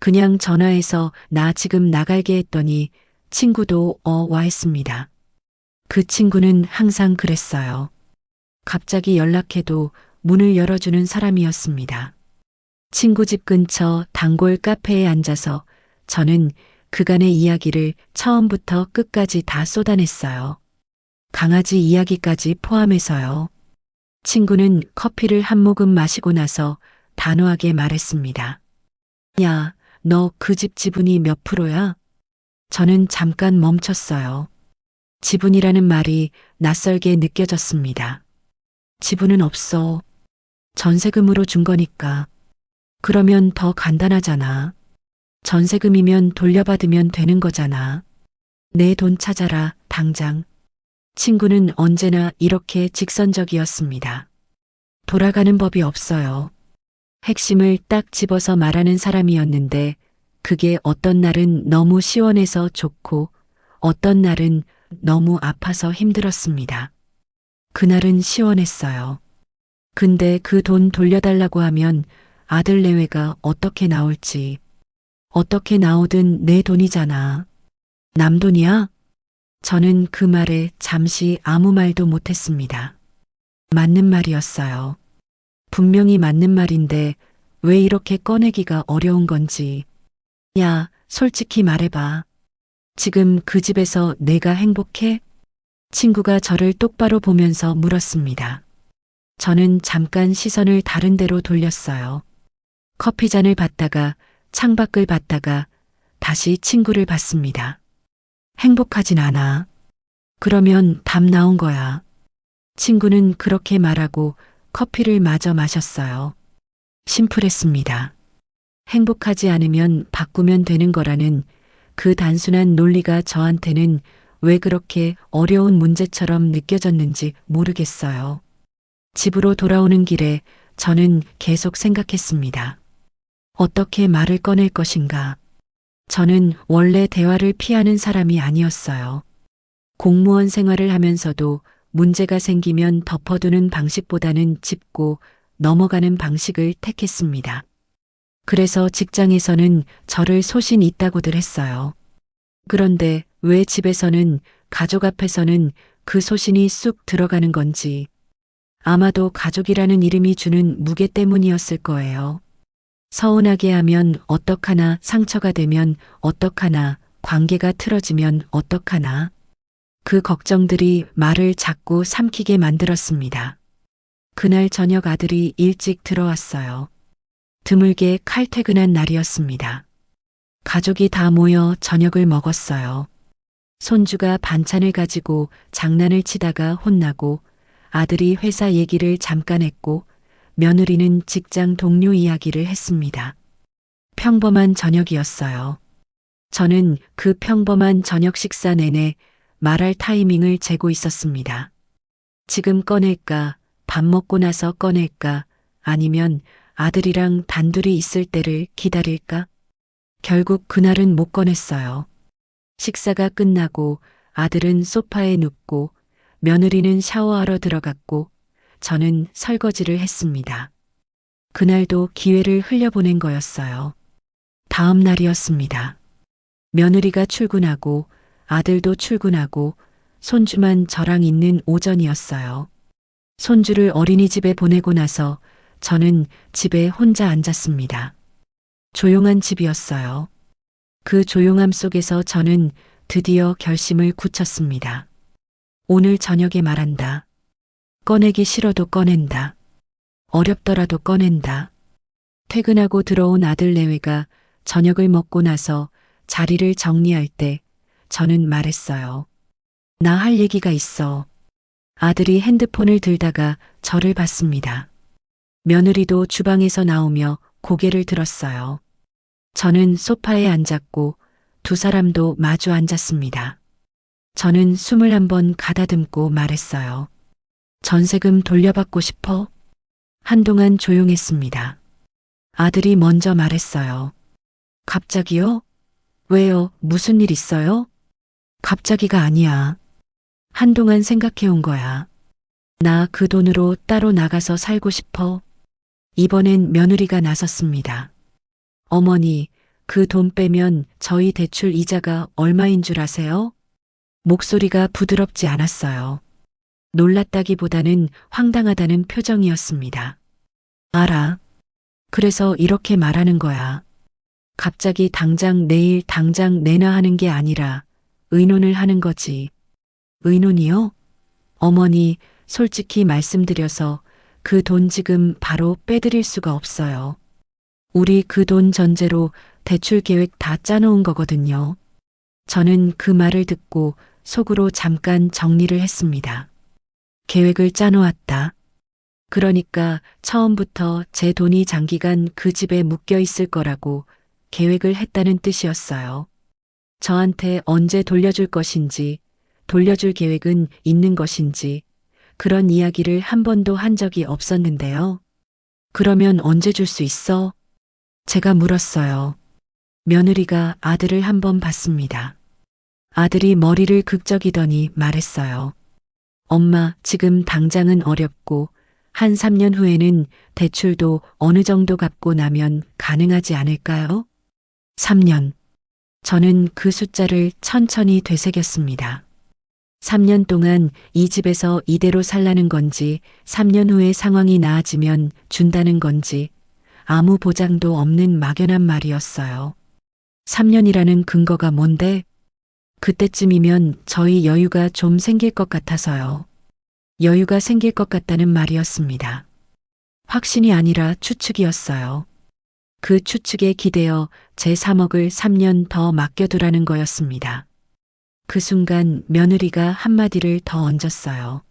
S1: 그냥 전화해서 나 지금 나갈게 했더니 친구도 와 했습니다. 그 친구는 항상 그랬어요. 갑자기 연락해도 문을 열어주는 사람이었습니다. 친구 집 근처 단골 카페에 앉아서 저는 그간의 이야기를 처음부터 끝까지 다 쏟아냈어요. 강아지 이야기까지 포함해서요. 친구는 커피를 한 모금 마시고 나서 단호하게 말했습니다. 야, 너 그 집 지분이 몇 프로야? 저는 잠깐 멈췄어요. 지분이라는 말이 낯설게 느껴졌습니다. 지분은 없어. 전세금으로 준 거니까. 그러면 더 간단하잖아. 전세금이면 돌려받으면 되는 거잖아. 내 돈 찾아라, 당장. 친구는 언제나 이렇게 직선적이었습니다. 돌아가는 법이 없어요. 핵심을 딱 집어서 말하는 사람이었는데 그게 어떤 날은 너무 시원해서 좋고 어떤 날은 너무 아파서 힘들었습니다. 그날은 시원했어요. 근데 그 돈 돌려달라고 하면 아들 내외가 어떻게 나올지. 어떻게 나오든 내 돈이잖아. 남 돈이야? 저는 그 말에 잠시 아무 말도 못했습니다. 맞는 말이었어요. 분명히 맞는 말인데 왜 이렇게 꺼내기가 어려운 건지. 야, 솔직히 말해봐. 지금 그 집에서 내가 행복해? 친구가 저를 똑바로 보면서 물었습니다. 저는 잠깐 시선을 다른 데로 돌렸어요. 커피잔을 받다가 창밖을 봤다가 다시 친구를 봤습니다. 행복하진 않아. 그러면 답 나온 거야. 친구는 그렇게 말하고 커피를 마저 마셨어요. 심플했습니다. 행복하지 않으면 바꾸면 되는 거라는 그 단순한 논리가 저한테는 왜 그렇게 어려운 문제처럼 느껴졌는지 모르겠어요. 집으로 돌아오는 길에 저는 계속 생각했습니다. 어떻게 말을 꺼낼 것인가. 저는 원래 대화를 피하는 사람이 아니었어요. 공무원 생활을 하면서도 문제가 생기면 덮어두는 방식보다는 짚고 넘어가는 방식을 택했습니다. 그래서 직장에서는 저를 소신 있다고들 했어요. 그런데 왜 집에서는 가족 앞에서는 그 소신이 쑥 들어가는 건지 아마도 가족이라는 이름이 주는 무게 때문이었을 거예요. 서운하게 하면 어떡하나, 상처가 되면 어떡하나, 관계가 틀어지면 어떡하나. 그 걱정들이 말을 자꾸 삼키게 만들었습니다. 그날 저녁 아들이 일찍 들어왔어요. 드물게 칼퇴근한 날이었습니다. 가족이 다 모여 저녁을 먹었어요. 손주가 반찬을 가지고 장난을 치다가 혼나고 아들이 회사 얘기를 잠깐 했고 며느리는 직장 동료 이야기를 했습니다. 평범한 저녁이었어요. 저는 그 평범한 저녁 식사 내내 말할 타이밍을 재고 있었습니다. 지금 꺼낼까, 밥 먹고 나서 꺼낼까, 아니면 아들이랑 단둘이 있을 때를 기다릴까? 결국 그날은 못 꺼냈어요. 식사가 끝나고 아들은 소파에 눕고 며느리는 샤워하러 들어갔고 저는 설거지를 했습니다. 그날도 기회를 흘려보낸 거였어요. 다음 날이었습니다. 며느리가 출근하고 아들도 출근하고 손주만 저랑 있는 오전이었어요. 손주를 어린이집에 보내고 나서 저는 집에 혼자 앉았습니다. 조용한 집이었어요. 그 조용함 속에서 저는 드디어 결심을 굳혔습니다. 오늘 저녁에 말한다. 꺼내기 싫어도 꺼낸다. 어렵더라도 꺼낸다. 퇴근하고 들어온 아들 내외가 저녁을 먹고 나서 자리를 정리할 때 저는 말했어요. 나 할 얘기가 있어. 아들이 핸드폰을 들다가 저를 봤습니다. 며느리도 주방에서 나오며 고개를 들었어요. 저는 소파에 앉았고 두 사람도 마주 앉았습니다. 저는 숨을 한번 가다듬고 말했어요. 전세금 돌려받고 싶어? 한동안 조용했습니다. 아들이 먼저 말했어요. 갑자기요? 왜요? 무슨 일 있어요? 갑자기가 아니야. 한동안 생각해온 거야. 나 그 돈으로 따로 나가서 살고 싶어. 이번엔 며느리가 나섰습니다. 어머니, 그 돈 빼면 저희 대출 이자가 얼마인 줄 아세요? 목소리가 부드럽지 않았어요. 놀랐다기보다는 황당하다는 표정이었습니다. 알아. 그래서 이렇게 말하는 거야. 갑자기 당장 내일 당장 내놔 하는 게 아니라 의논을 하는 거지. 의논이요? 어머니, 솔직히 말씀드려서 그 돈 지금 바로 빼드릴 수가 없어요. 우리 그 돈 전제로 대출 계획 다 짜놓은 거거든요. 저는 그 말을 듣고 속으로 잠깐 정리를 했습니다. 계획을 짜놓았다. 그러니까 처음부터 제 돈이 장기간 그 집에 묶여 있을 거라고 계획을 했다는 뜻이었어요. 저한테 언제 돌려줄 것인지, 돌려줄 계획은 있는 것인지, 그런 이야기를 한 번도 한 적이 없었는데요. 그러면 언제 줄 수 있어? 제가 물었어요. 며느리가 아들을 한번 봤습니다. 아들이 머리를 극적이더니 말했어요. 엄마, 지금 당장은 어렵고 한 3년 후에는 대출도 어느 정도 갚고 나면 가능하지 않을까요? 3년. 저는 그 숫자를 천천히 되새겼습니다. 3년 동안 이 집에서 이대로 살라는 건지, 3년 후에 상황이 나아지면 준다는 건지, 아무 보장도 없는 막연한 말이었어요. 3년이라는 근거가 뭔데? 그때쯤이면 저희 여유가 좀 생길 것 같아서요. 여유가 생길 것 같다는 말이었습니다. 확신이 아니라 추측이었어요. 그 추측에 기대어 제 3억을 3년 더 맡겨두라는 거였습니다. 그 순간 며느리가 한마디를 더 얹었어요.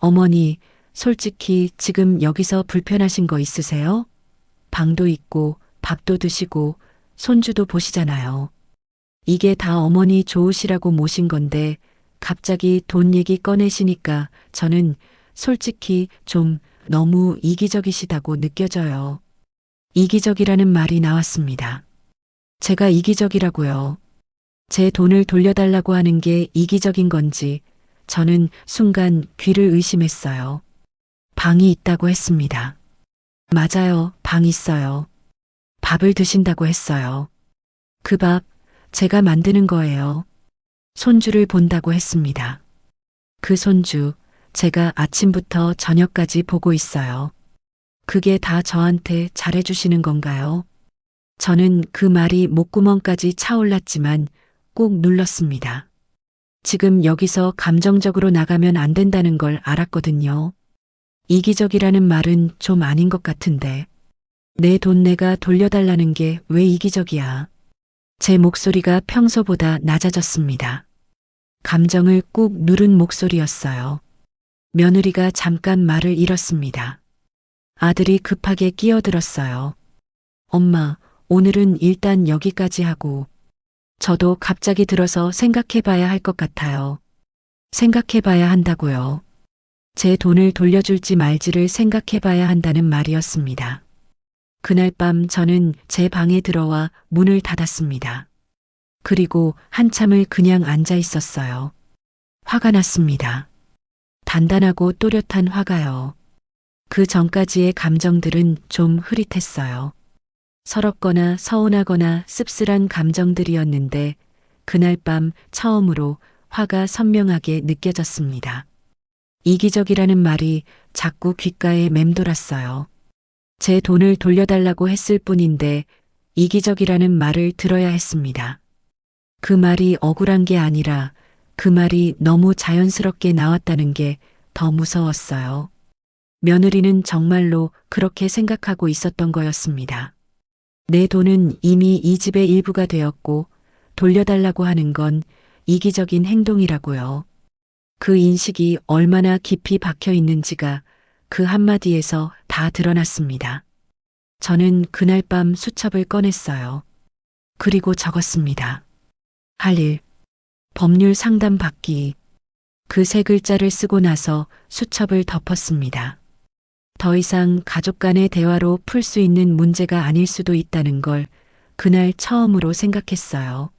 S1: 어머니, 솔직히 지금 여기서 불편하신 거 있으세요? 방도 있고 밥도 드시고 손주도 보시잖아요. 이게 다 어머니 좋으시라고 모신 건데 갑자기 돈 얘기 꺼내시니까 저는 솔직히 좀 너무 이기적이시다고 느껴져요. 이기적이라는 말이 나왔습니다. 제가 이기적이라고요. 제 돈을 돌려달라고 하는 게 이기적인 건지 저는 순간 귀를 의심했어요. 방이 있다고 했습니다. 맞아요, 방 있어요. 밥을 드신다고 했어요. 그 밥 제가 만드는 거예요. 손주를 본다고 했습니다. 그 손주 제가 아침부터 저녁까지 보고 있어요. 그게 다 저한테 잘해주시는 건가요? 저는 그 말이 목구멍까지 차올랐지만 꼭 눌렀습니다. 지금 여기서 감정적으로 나가면 안 된다는 걸 알았거든요. 이기적이라는 말은 좀 아닌 것 같은데. 내 돈 내가 돌려달라는 게 왜 이기적이야? 제 목소리가 평소보다 낮아졌습니다. 감정을 꾹 누른 목소리였어요. 며느리가 잠깐 말을 잃었습니다. 아들이 급하게 끼어들었어요. 엄마, 오늘은 일단 여기까지 하고 저도 갑자기 들어서 생각해봐야 할 것 같아요. 생각해봐야 한다고요. 제 돈을 돌려줄지 말지를 생각해봐야 한다는 말이었습니다. 그날 밤 저는 제 방에 들어와 문을 닫았습니다. 그리고 한참을 그냥 앉아 있었어요. 화가 났습니다. 단단하고 또렷한 화가요. 그 전까지의 감정들은 좀 흐릿했어요. 서럽거나 서운하거나 씁쓸한 감정들이었는데 그날 밤 처음으로 화가 선명하게 느껴졌습니다. 이기적이라는 말이 자꾸 귓가에 맴돌았어요. 제 돈을 돌려달라고 했을 뿐인데 이기적이라는 말을 들어야 했습니다. 그 말이 억울한 게 아니라 그 말이 너무 자연스럽게 나왔다는 게 더 무서웠어요. 며느리는 정말로 그렇게 생각하고 있었던 거였습니다. 내 돈은 이미 이 집의 일부가 되었고 돌려달라고 하는 건 이기적인 행동이라고요. 그 인식이 얼마나 깊이 박혀 있는지가 그 한마디에서 다 드러났습니다. 저는 그날 밤 수첩을 꺼냈어요. 그리고 적었습니다. 할 일, 법률 상담 받기. 그 세 글자를 쓰고 나서 수첩을 덮었습니다. 더 이상 가족 간의 대화로 풀 수 있는 문제가 아닐 수도 있다는 걸 그날 처음으로 생각했어요.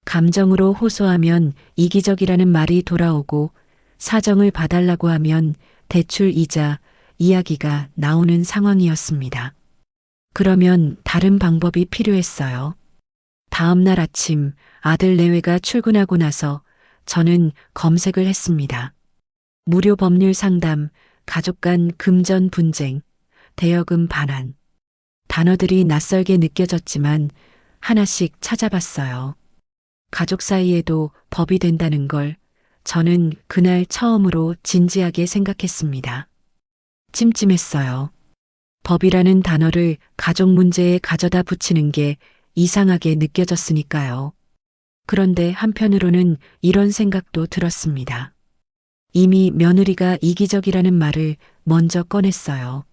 S1: 감정으로 호소하면 이기적이라는 말이 돌아오고 사정을 봐달라고 하면 대출 이자, 이야기가 나오는 상황이었습니다. 그러면 다른 방법이 필요했어요. 다음 날 아침 아들 내외가 출근하고 나서 저는 검색을 했습니다. 무료 법률 상담, 가족 간 금전 분쟁, 대여금 반환. 단어들이 낯설게 느껴졌지만 하나씩 찾아봤어요. 가족 사이에도 법이 된다는 걸 저는 그날 처음으로 진지하게 생각했습니다. 찜찜했어요. 법이라는 단어를 가족 문제에 가져다 붙이는 게 이상하게 느껴졌으니까요. 그런데 한편으로는 이런 생각도 들었습니다. 이미 며느리가 이기적이라는 말을 먼저 꺼냈어요.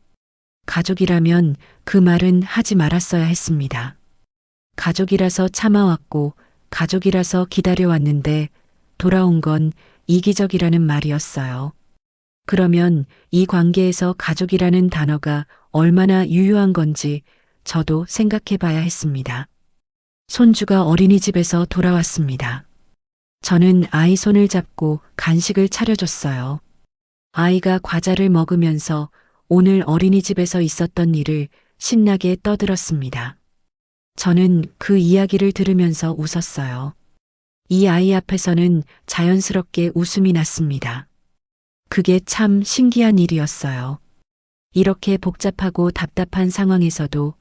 S1: 가족이라면 그 말은 하지 말았어야 했습니다. 가족이라서 참아왔고 가족이라서 기다려왔는데 돌아온 건 이기적이라는 말이었어요. 그러면 이 관계에서 가족이라는 단어가 얼마나 유효한 건지 저도 생각해 봐야 했습니다. 손주가 어린이집에서 돌아왔습니다. 저는 아이 손을 잡고 간식을 차려줬어요. 아이가 과자를 먹으면서 오늘 어린이집에서 있었던 일을 신나게 떠들었습니다. 저는 그 이야기를 들으면서 웃었어요. 이 아이 앞에서는 자연스럽게 웃음이 났습니다. 그게 참 신기한 일이었어요. 이렇게 복잡하고 답답한 상황에서도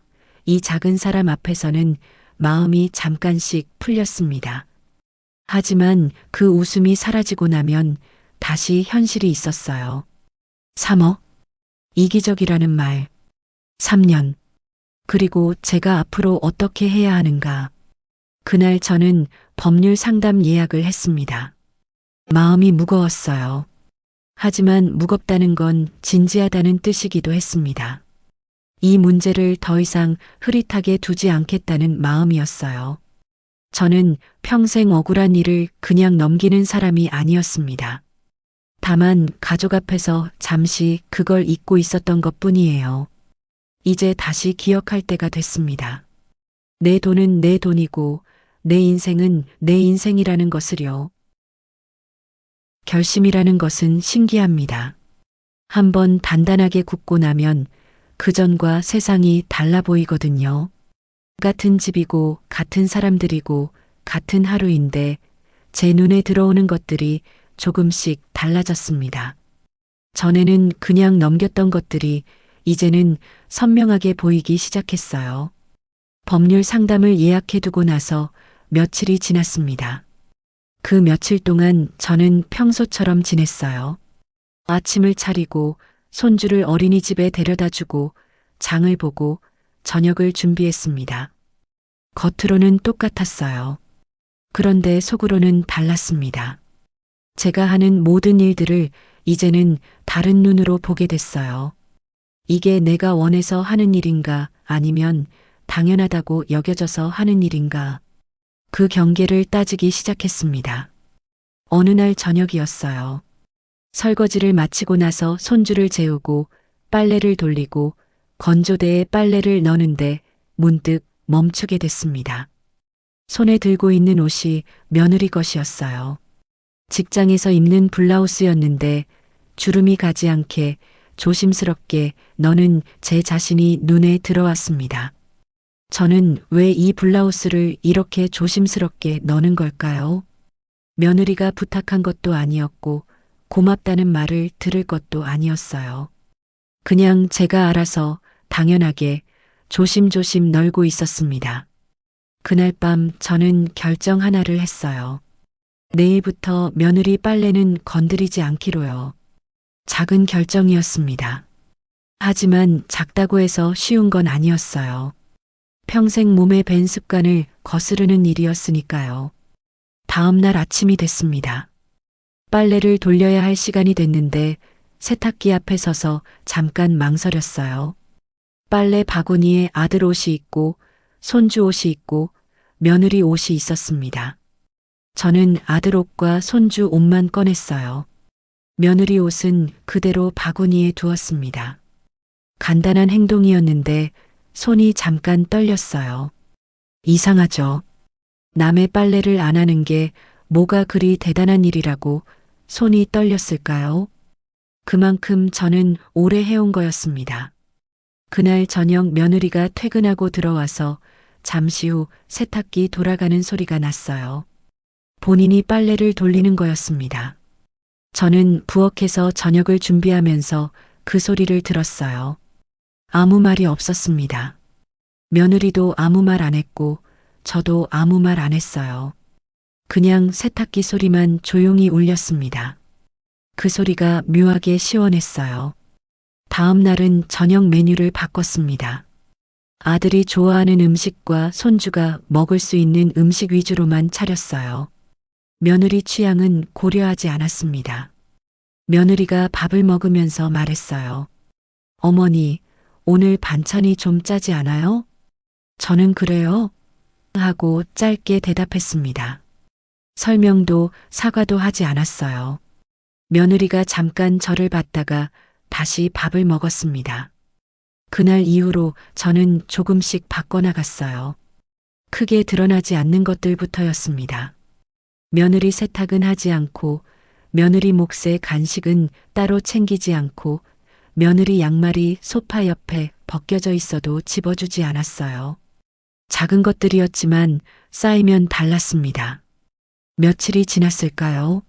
S1: 이 작은 사람 앞에서는 마음이 잠깐씩 풀렸습니다. 하지만 그 웃음이 사라지고 나면 다시 현실이 있었어요. 3억? 이기적이라는 말. 3년. 그리고 제가 앞으로 어떻게 해야 하는가. 그날 저는 법률 상담 예약을 했습니다. 마음이 무거웠어요. 하지만 무겁다는 건 진지하다는 뜻이기도 했습니다. 이 문제를 더 이상 흐릿하게 두지 않겠다는 마음이었어요. 저는 평생 억울한 일을 그냥 넘기는 사람이 아니었습니다. 다만 가족 앞에서 잠시 그걸 잊고 있었던 것 뿐이에요. 이제 다시 기억할 때가 됐습니다. 내 돈은 내 돈이고 내 인생은 내 인생이라는 것을요. 결심이라는 것은 신기합니다. 한번 단단하게 굳고 나면 그전과 세상이 달라 보이거든요. 같은 집이고 같은 사람들이고 같은 하루인데 제 눈에 들어오는 것들이 조금씩 달라졌습니다. 전에는 그냥 넘겼던 것들이 이제는 선명하게 보이기 시작했어요. 법률 상담을 예약해두고 나서 며칠이 지났습니다. 그 며칠 동안 저는 평소처럼 지냈어요. 아침을 차리고 손주를 어린이집에 데려다 주고 장을 보고 저녁을 준비했습니다. 겉으로는 똑같았어요. 그런데 속으로는 달랐습니다. 제가 하는 모든 일들을 이제는 다른 눈으로 보게 됐어요. 이게 내가 원해서 하는 일인가 아니면 당연하다고 여겨져서 하는 일인가. 그 경계를 따지기 시작했습니다. 어느 날 저녁이었어요. 설거지를 마치고 나서 손주를 재우고 빨래를 돌리고 건조대에 빨래를 넣는데 문득 멈추게 됐습니다. 손에 들고 있는 옷이 며느리 것이었어요. 직장에서 입는 블라우스였는데 주름이 가지 않게 조심스럽게 너는 제 자신이 눈에 들어왔습니다. 저는 왜 이 블라우스를 이렇게 조심스럽게 넣는 걸까요? 며느리가 부탁한 것도 아니었고 고맙다는 말을 들을 것도 아니었어요. 그냥 제가 알아서 당연하게 조심조심 널고 있었습니다. 그날 밤 저는 결정 하나를 했어요. 내일부터 며느리 빨래는 건드리지 않기로요. 작은 결정이었습니다. 하지만 작다고 해서 쉬운 건 아니었어요. 평생 몸에 밴 습관을 거스르는 일이었으니까요. 다음 날 아침이 됐습니다. 빨래를 돌려야 할 시간이 됐는데 세탁기 앞에 서서 잠깐 망설였어요. 빨래 바구니에 아들 옷이 있고 손주 옷이 있고 며느리 옷이 있었습니다. 저는 아들 옷과 손주 옷만 꺼냈어요. 며느리 옷은 그대로 바구니에 두었습니다. 간단한 행동이었는데 손이 잠깐 떨렸어요. 이상하죠. 남의 빨래를 안 하는 게 뭐가 그리 대단한 일이라고 손이 떨렸을까요? 그만큼 저는 오래 해온 거였습니다. 그날 저녁 며느리가 퇴근하고 들어와서 잠시 후 세탁기 돌아가는 소리가 났어요. 본인이 빨래를 돌리는 거였습니다. 저는 부엌에서 저녁을 준비하면서 그 소리를 들었어요. 아무 말이 없었습니다. 며느리도 아무 말 안 했고 저도 아무 말 안 했어요. 그냥 세탁기 소리만 조용히 울렸습니다. 그 소리가 묘하게 시원했어요. 다음 날은 저녁 메뉴를 바꿨습니다. 아들이 좋아하는 음식과 손주가 먹을 수 있는 음식 위주로만 차렸어요. 며느리 취향은 고려하지 않았습니다. 며느리가 밥을 먹으면서 말했어요. 어머니, 오늘 반찬이 좀 짜지 않아요? 저는 그래요. 하고 짧게 대답했습니다. 설명도 사과도 하지 않았어요. 며느리가 잠깐 저를 봤다가 다시 밥을 먹었습니다. 그날 이후로 저는 조금씩 바꿔나갔어요. 크게 드러나지 않는 것들부터였습니다. 며느리 세탁은 하지 않고, 며느리 몫의 간식은 따로 챙기지 않고, 며느리 양말이 소파 옆에 벗겨져 있어도 집어주지 않았어요. 작은 것들이었지만 쌓이면 달랐습니다. 며칠이 지났을까요?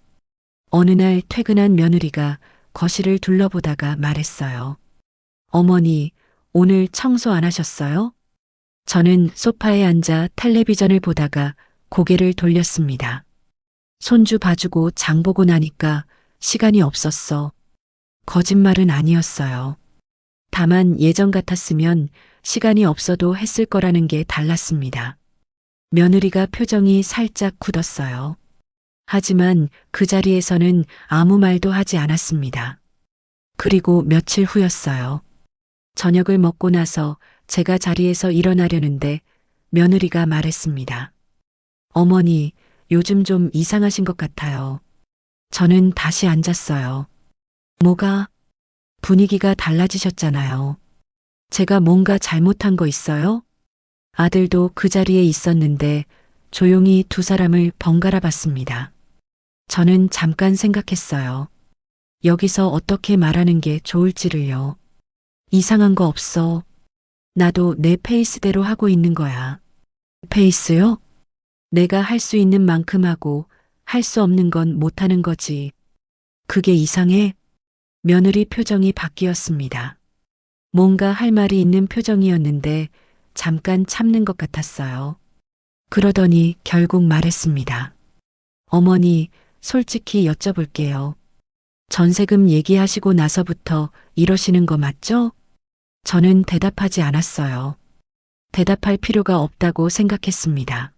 S1: 어느 날 퇴근한 며느리가 거실을 둘러보다가 말했어요. 어머니, 오늘 청소 안 하셨어요? 저는 소파에 앉아 텔레비전을 보다가 고개를 돌렸습니다. 손주 봐주고 장 보고 나니까 시간이 없었어. 거짓말은 아니었어요. 다만 예전 같았으면 시간이 없어도 했을 거라는 게 달랐습니다. 며느리가 표정이 살짝 굳었어요. 하지만 그 자리에서는 아무 말도 하지 않았습니다. 그리고 며칠 후였어요. 저녁을 먹고 나서 제가 자리에서 일어나려는데 며느리가 말했습니다. 어머니, 요즘 좀 이상하신 것 같아요. 저는 다시 앉았어요. 뭐가? 분위기가 달라지셨잖아요. 제가 뭔가 잘못한 거 있어요? 아들도 그 자리에 있었는데 조용히 두 사람을 번갈아 봤습니다. 저는 잠깐 생각했어요. 여기서 어떻게 말하는 게 좋을지를요. 이상한 거 없어. 나도 내 페이스대로 하고 있는 거야. 페이스요? 내가 할 수 있는 만큼 하고 할 수 없는 건 못하는 거지. 그게 이상해? 며느리 표정이 바뀌었습니다. 뭔가 할 말이 있는 표정이었는데 잠깐 참는 것 같았어요. 그러더니 결국 말했습니다. 어머니, 솔직히 여쭤볼게요. 전세금 얘기하시고 나서부터 이러시는 거 맞죠? 저는 대답하지 않았어요. 대답할 필요가 없다고 생각했습니다.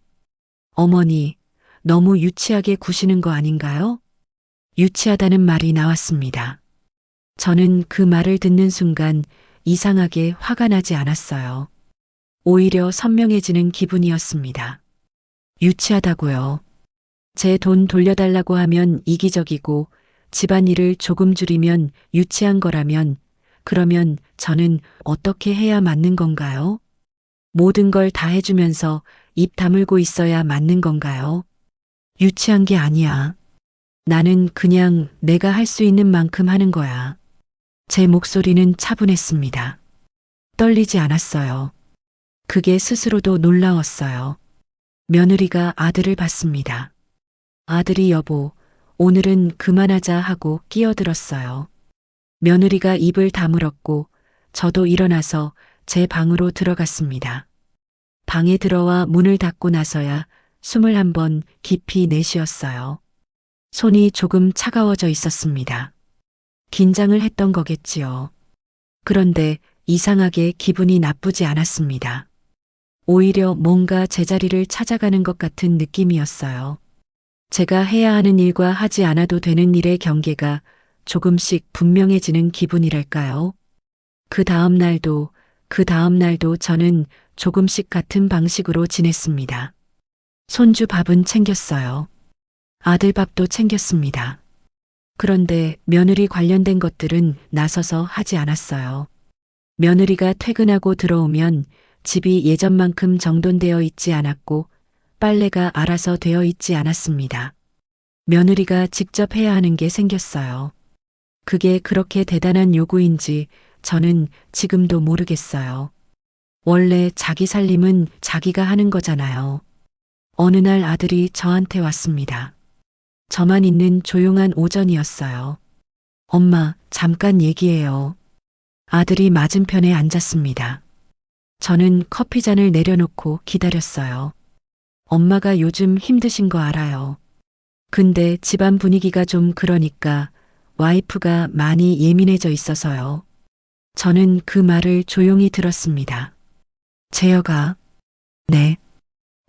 S1: 어머니, 너무 유치하게 구시는 거 아닌가요? 유치하다는 말이 나왔습니다. 저는 그 말을 듣는 순간 이상하게 화가 나지 않았어요. 오히려 선명해지는 기분이었습니다. 유치하다고요. 제 돈 돌려달라고 하면 이기적이고 집안일을 조금 줄이면 유치한 거라면 그러면 저는 어떻게 해야 맞는 건가요? 모든 걸 다 해주면서 입 다물고 있어야 맞는 건가요? 유치한 게 아니야. 나는 그냥 내가 할 수 있는 만큼 하는 거야. 제 목소리는 차분했습니다. 떨리지 않았어요. 그게 스스로도 놀라웠어요. 며느리가 아들을 봤습니다. 아들이 여보, 오늘은 그만하자 하고 끼어들었어요. 며느리가 입을 다물었고 저도 일어나서 제 방으로 들어갔습니다. 방에 들어와 문을 닫고 나서야 숨을 한번 깊이 내쉬었어요. 손이 조금 차가워져 있었습니다. 긴장을 했던 거겠지요. 그런데 이상하게 기분이 나쁘지 않았습니다. 오히려 뭔가 제자리를 찾아가는 것 같은 느낌이었어요. 제가 해야 하는 일과 하지 않아도 되는 일의 경계가 조금씩 분명해지는 기분이랄까요? 그 다음 날도 저는 조금씩 같은 방식으로 지냈습니다. 손주 밥은 챙겼어요. 아들 밥도 챙겼습니다. 그런데 며느리 관련된 것들은 나서서 하지 않았어요. 며느리가 퇴근하고 들어오면 집이 예전만큼 정돈되어 있지 않았고 빨래가 알아서 되어 있지 않았습니다. 며느리가 직접 해야 하는 게 생겼어요. 그게 그렇게 대단한 요구인지 저는 지금도 모르겠어요. 원래 자기 살림은 자기가 하는 거잖아요. 어느 날 아들이 저한테 왔습니다. 저만 있는 조용한 오전이었어요. 엄마, 잠깐 얘기해요. 아들이 맞은편에 앉았습니다. 저는 커피잔을 내려놓고 기다렸어요. 엄마가 요즘 힘드신 거 알아요. 근데 집안 분위기가 좀 그러니까 와이프가 많이 예민해져 있어서요. 저는 그 말을 조용히 들었습니다. 재혁아, 네.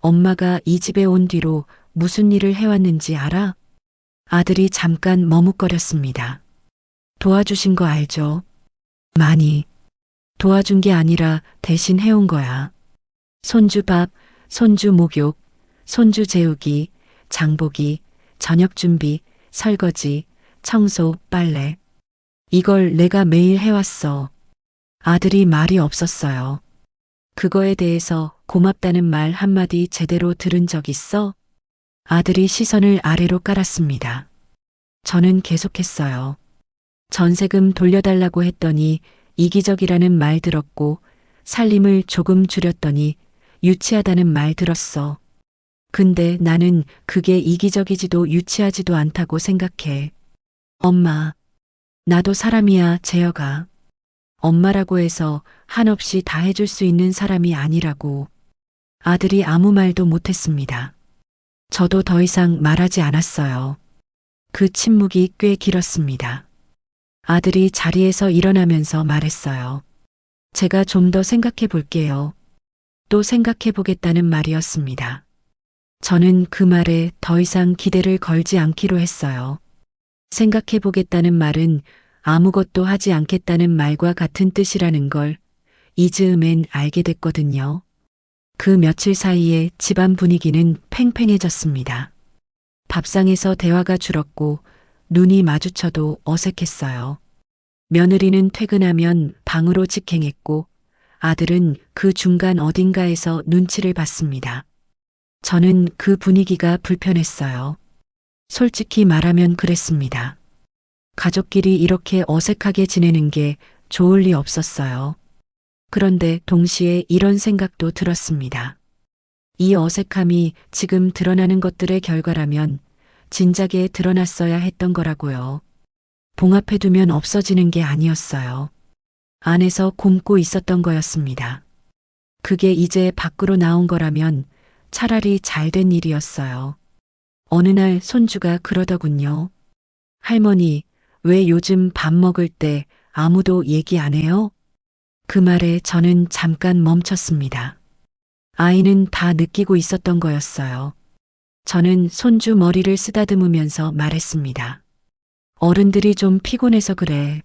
S1: 엄마가 이 집에 온 뒤로 무슨 일을 해왔는지 알아? 아들이 잠깐 머뭇거렸습니다. 도와주신 거 알죠? 많이. 도와준 게 아니라 대신 해온 거야. 손주 밥, 손주 목욕, 손주 재우기, 장보기, 저녁 준비, 설거지, 청소, 빨래. 이걸 내가 매일 해왔어. 아들이 말이 없었어요. 그거에 대해서 고맙다는 말 한마디 제대로 들은 적 있어? 아들이 시선을 아래로 깔았습니다. 저는 계속했어요. 전세금 돌려달라고 했더니 이기적이라는 말 들었고, 살림을 조금 줄였더니 유치하다는 말 들었어. 근데 나는 그게 이기적이지도 유치하지도 않다고 생각해. 엄마, 나도 사람이야, 재혁아. 엄마라고 해서 한없이 다 해줄 수 있는 사람이 아니라고. 아들이 아무 말도 못했습니다. 저도 더 이상 말하지 않았어요. 그 침묵이 꽤 길었습니다. 아들이 자리에서 일어나면서 말했어요. 제가 좀 더 생각해 볼게요. 또 생각해 보겠다는 말이었습니다. 저는 그 말에 더 이상 기대를 걸지 않기로 했어요. 생각해 보겠다는 말은 아무것도 하지 않겠다는 말과 같은 뜻이라는 걸 이 즈음엔 알게 됐거든요. 그 며칠 사이에 집안 분위기는 팽팽해졌습니다. 밥상에서 대화가 줄었고 눈이 마주쳐도 어색했어요. 며느리는 퇴근하면 방으로 직행했고 아들은 그 중간 어딘가에서 눈치를 봤습니다. 저는 그 분위기가 불편했어요. 솔직히 말하면 그랬습니다. 가족끼리 이렇게 어색하게 지내는 게 좋을 리 없었어요. 그런데 동시에 이런 생각도 들었습니다. 이 어색함이 지금 드러나는 것들의 결과라면 진작에 드러났어야 했던 거라고요. 봉합해두면 없어지는 게 아니었어요. 안에서 곪고 있었던 거였습니다. 그게 이제 밖으로 나온 거라면 차라리 잘된 일이었어요. 어느 날 손주가 그러더군요. 할머니, 왜 요즘 밥 먹을 때 아무도 얘기 안 해요? 그 말에 저는 잠깐 멈췄습니다. 아이는 다 느끼고 있었던 거였어요. 저는 손주 머리를 쓰다듬으면서 말했습니다. 어른들이 좀 피곤해서 그래.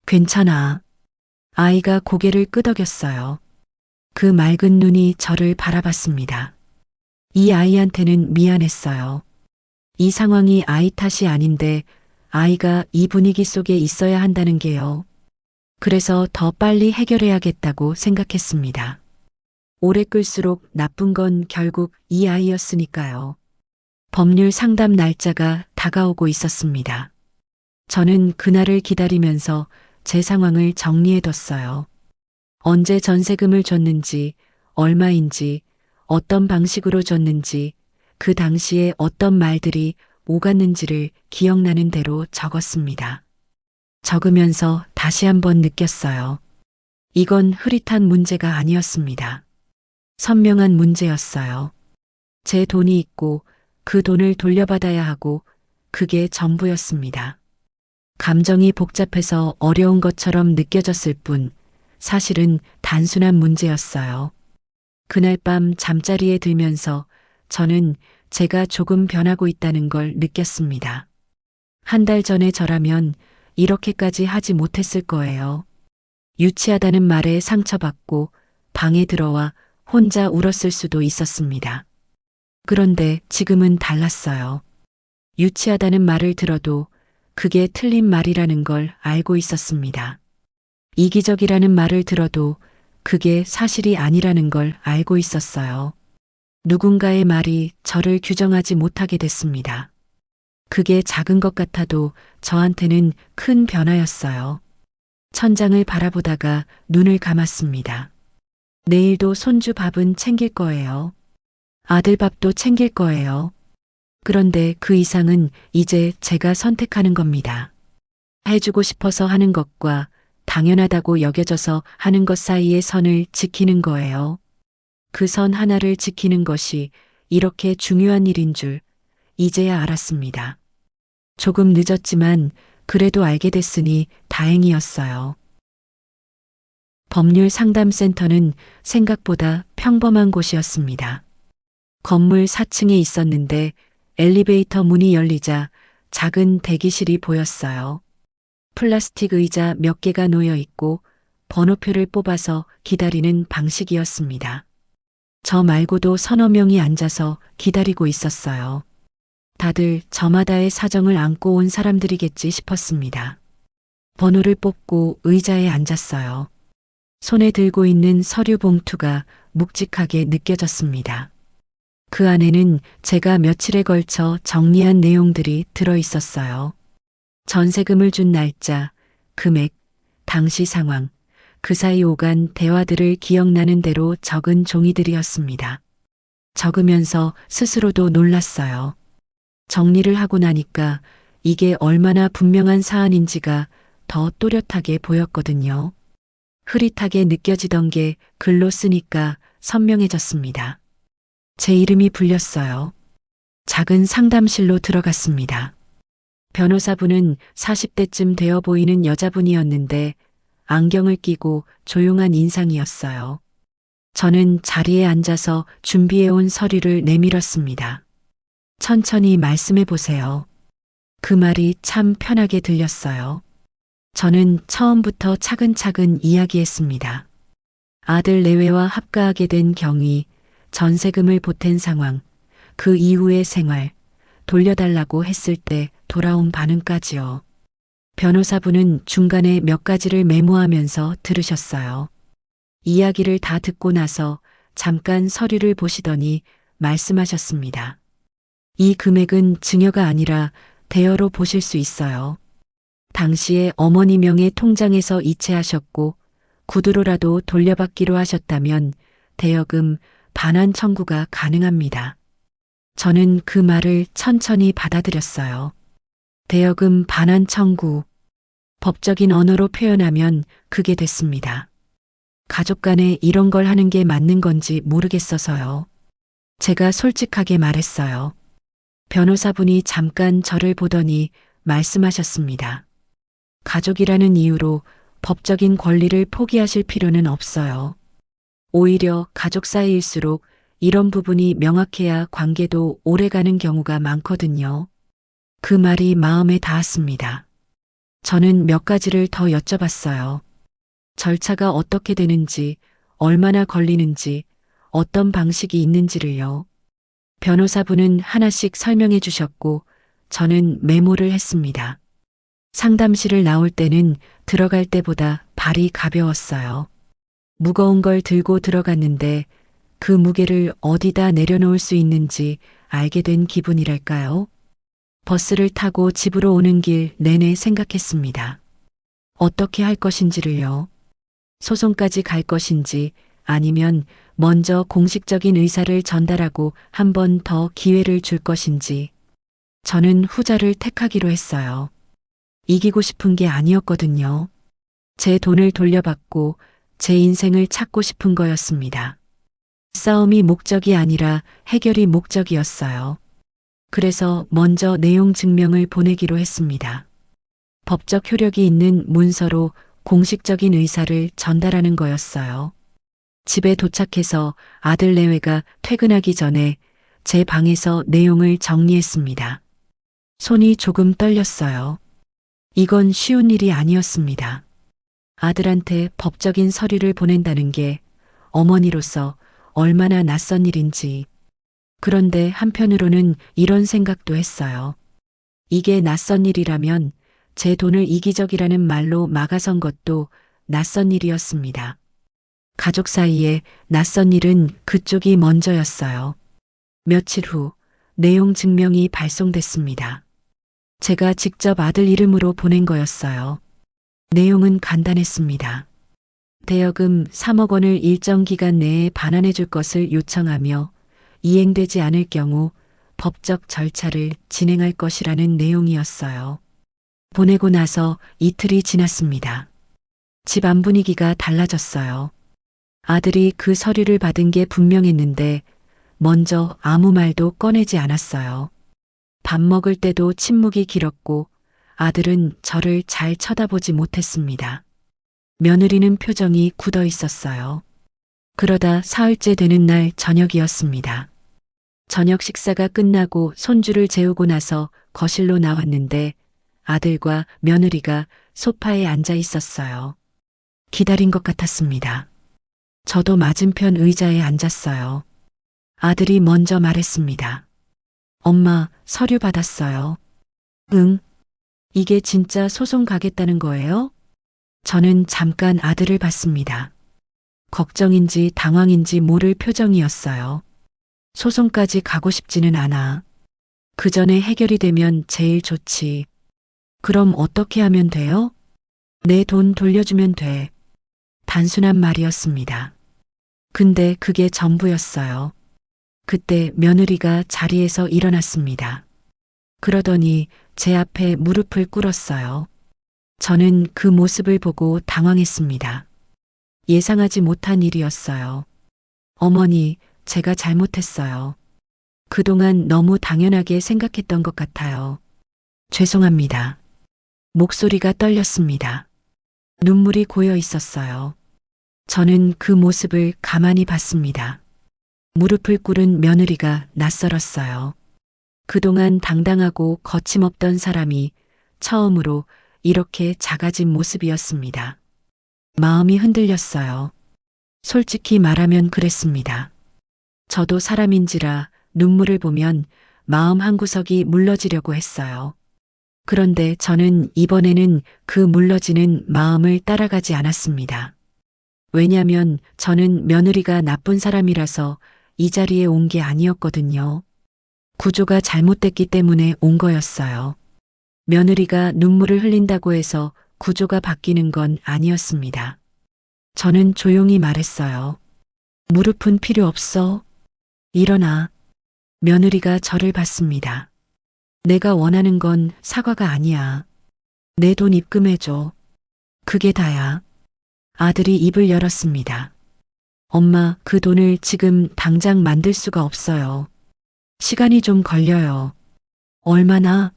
S1: 괜찮아. 아이가 고개를 끄덕였어요. 그 맑은 눈이 저를 바라봤습니다. 이 아이한테는 미안했어요. 이 상황이 아이 탓이 아닌데 아이가 이 분위기 속에 있어야 한다는 게요. 그래서 더 빨리 해결해야겠다고 생각했습니다. 오래 끌수록 나쁜 건 결국 이 아이였으니까요. 법률 상담 날짜가 다가오고 있었습니다. 저는 그날을 기다리면서 제 상황을 정리해뒀어요. 언제 전세금을 줬는지, 얼마인지, 어떤 방식으로 줬는지, 그 당시에 어떤 말들이 오갔는지를 기억나는 대로 적었습니다. 적으면서 다시 한번 느꼈어요. 이건 흐릿한 문제가 아니었습니다. 선명한 문제였어요. 제 돈이 있고 그 돈을 돌려받아야 하고 그게 전부였습니다. 감정이 복잡해서 어려운 것처럼 느껴졌을 뿐 사실은 단순한 문제였어요. 그날 밤 잠자리에 들면서 저는 제가 조금 변하고 있다는 걸 느꼈습니다. 한 달 전에 저라면 이렇게까지 하지 못했을 거예요. 유치하다는 말에 상처받고 방에 들어와 혼자 울었을 수도 있었습니다. 그런데 지금은 달랐어요. 유치하다는 말을 들어도 그게 틀린 말이라는 걸 알고 있었습니다. 이기적이라는 말을 들어도 그게 사실이 아니라는 걸 알고 있었어요. 누군가의 말이 저를 규정하지 못하게 됐습니다. 그게 작은 것 같아도 저한테는 큰 변화였어요. 천장을 바라보다가 눈을 감았습니다. 내일도 손주 밥은 챙길 거예요. 아들 밥도 챙길 거예요. 그런데 그 이상은 이제 제가 선택하는 겁니다. 해주고 싶어서 하는 것과 당연하다고 여겨져서 하는 것 사이의 선을 지키는 거예요. 그 선 하나를 지키는 것이 이렇게 중요한 일인 줄 이제야 알았습니다. 조금 늦었지만 그래도 알게 됐으니 다행이었어요. 법률 상담센터는 생각보다 평범한 곳이었습니다. 건물 4층에 있었는데 엘리베이터 문이 열리자 작은 대기실이 보였어요. 플라스틱 의자 몇 개가 놓여 있고 번호표를 뽑아서 기다리는 방식이었습니다. 저 말고도 서너 명이 앉아서 기다리고 있었어요. 다들 저마다의 사정을 안고 온 사람들이겠지 싶었습니다. 번호를 뽑고 의자에 앉았어요. 손에 들고 있는 서류 봉투가 묵직하게 느껴졌습니다. 그 안에는 제가 며칠에 걸쳐 정리한 내용들이 들어 있었어요. 전세금을 준 날짜, 금액, 당시 상황, 그 사이 오간 대화들을 기억나는 대로 적은 종이들이었습니다. 적으면서 스스로도 놀랐어요. 정리를 하고 나니까 이게 얼마나 분명한 사안인지가 더 또렷하게 보였거든요. 흐릿하게 느껴지던 게 글로 쓰니까 선명해졌습니다. 제 이름이 불렸어요. 작은 상담실로 들어갔습니다. 변호사분은 40대쯤 되어 보이는 여자분이었는데 안경을 끼고 조용한 인상이었어요. 저는 자리에 앉아서 준비해온 서류를 내밀었습니다. 천천히 말씀해 보세요. 그 말이 참 편하게 들렸어요. 저는 처음부터 차근차근 이야기했습니다. 아들 내외와 합가하게 된 경위, 전세금을 보탠 상황, 그 이후의 생활, 돌려달라고 했을 때 돌아온 반응까지요. 변호사분은 중간에 몇 가지를 메모하면서 들으셨어요. 이야기를 다 듣고 나서 잠깐 서류를 보시더니 말씀하셨습니다. 이 금액은 증여가 아니라 대여로 보실 수 있어요. 당시에 어머니 명의 통장에서 이체하셨고 구두로라도 돌려받기로 하셨다면 대여금 반환 청구가 가능합니다. 저는 그 말을 천천히 받아들였어요. 대여금 반환 청구. 법적인 언어로 표현하면 그게 됐습니다. 가족 간에 이런 걸 하는 게 맞는 건지 모르겠어서요. 제가 솔직하게 말했어요. 변호사분이 잠깐 저를 보더니 말씀하셨습니다. 가족이라는 이유로 법적인 권리를 포기하실 필요는 없어요. 오히려 가족 사이일수록 이런 부분이 명확해야 관계도 오래가는 경우가 많거든요. 그 말이 마음에 닿았습니다. 저는 몇 가지를 더 여쭤봤어요. 절차가 어떻게 되는지, 얼마나 걸리는지, 어떤 방식이 있는지를요. 변호사분은 하나씩 설명해 주셨고 저는 메모를 했습니다. 상담실을 나올 때는 들어갈 때보다 발이 가벼웠어요. 무거운 걸 들고 들어갔는데 그 무게를 어디다 내려놓을 수 있는지 알게 된 기분이랄까요? 버스를 타고 집으로 오는 길 내내 생각했습니다. 어떻게 할 것인지를요. 소송까지 갈 것인지 아니면 먼저 공식적인 의사를 전달하고 한 번 더 기회를 줄 것인지. 저는 후자를 택하기로 했어요. 이기고 싶은 게 아니었거든요. 제 돈을 돌려받고 제 인생을 찾고 싶은 거였습니다. 싸움이 목적이 아니라 해결이 목적이었어요. 그래서 먼저 내용 증명을 보내기로 했습니다. 법적 효력이 있는 문서로 공식적인 의사를 전달하는 거였어요. 집에 도착해서 아들 내외가 퇴근하기 전에 제 방에서 내용을 정리했습니다. 손이 조금 떨렸어요. 이건 쉬운 일이 아니었습니다. 아들한테 법적인 서류를 보낸다는 게 어머니로서 얼마나 낯선 일인지. 그런데 한편으로는 이런 생각도 했어요. 이게 낯선 일이라면 제 돈을 이기적이라는 말로 막아선 것도 낯선 일이었습니다. 가족 사이에 낯선 일은 그쪽이 먼저였어요. 며칠 후 내용 증명이 발송됐습니다. 제가 직접 아들 이름으로 보낸 거였어요. 내용은 간단했습니다. 대여금 3억 원을 일정 기간 내에 반환해 줄 것을 요청하며 이행되지 않을 경우 법적 절차를 진행할 것이라는 내용이었어요. 보내고 나서 이틀이 지났습니다. 집 안 분위기가 달라졌어요. 아들이 그 서류를 받은 게 분명했는데 먼저 아무 말도 꺼내지 않았어요. 밥 먹을 때도 침묵이 길었고 아들은 저를 잘 쳐다보지 못했습니다. 며느리는 표정이 굳어 있었어요. 그러다 사흘째 되는 날 저녁이었습니다. 저녁 식사가 끝나고 손주를 재우고 나서 거실로 나왔는데 아들과 며느리가 소파에 앉아 있었어요. 기다린 것 같았습니다. 저도 맞은편 의자에 앉았어요. 아들이 먼저 말했습니다. 엄마, 서류 받았어요. 응, 이게 진짜 소송 가겠다는 거예요? 저는 잠깐 아들을 봤습니다. 걱정인지 당황인지 모를 표정이었어요. 소송까지 가고 싶지는 않아. 그 전에 해결이 되면 제일 좋지. 그럼 어떻게 하면 돼요? 내 돈 돌려주면 돼. 단순한 말이었습니다. 근데 그게 전부였어요. 그때 며느리가 자리에서 일어났습니다. 그러더니 제 앞에 무릎을 꿇었어요. 저는 그 모습을 보고 당황했습니다. 예상하지 못한 일이었어요. 어머니, 제가 잘못했어요. 그동안 너무 당연하게 생각했던 것 같아요. 죄송합니다. 목소리가 떨렸습니다. 눈물이 고여 있었어요. 저는 그 모습을 가만히 봤습니다. 무릎을 꿇은 며느리가 낯설었어요. 그동안 당당하고 거침없던 사람이 처음으로 이렇게 작아진 모습이었습니다. 마음이 흔들렸어요. 솔직히 말하면 그랬습니다. 저도 사람인지라 눈물을 보면 마음 한구석이 물러지려고 했어요. 그런데 저는 이번에는 그 물러지는 마음을 따라가지 않았습니다. 왜냐면 저는 며느리가 나쁜 사람이라서 이 자리에 온 게 아니었거든요. 구조가 잘못됐기 때문에 온 거였어요. 며느리가 눈물을 흘린다고 해서 구조가 바뀌는 건 아니었습니다. 저는 조용히 말했어요. 무릎은 필요 없어. 일어나. 며느리가 저를 봤습니다. 내가 원하는 건 사과가 아니야. 내 돈 입금해줘. 그게 다야. 아들이 입을 열었습니다. 엄마, 그 돈을 지금 당장 만들 수가 없어요. 시간이 좀 걸려요. 얼마나?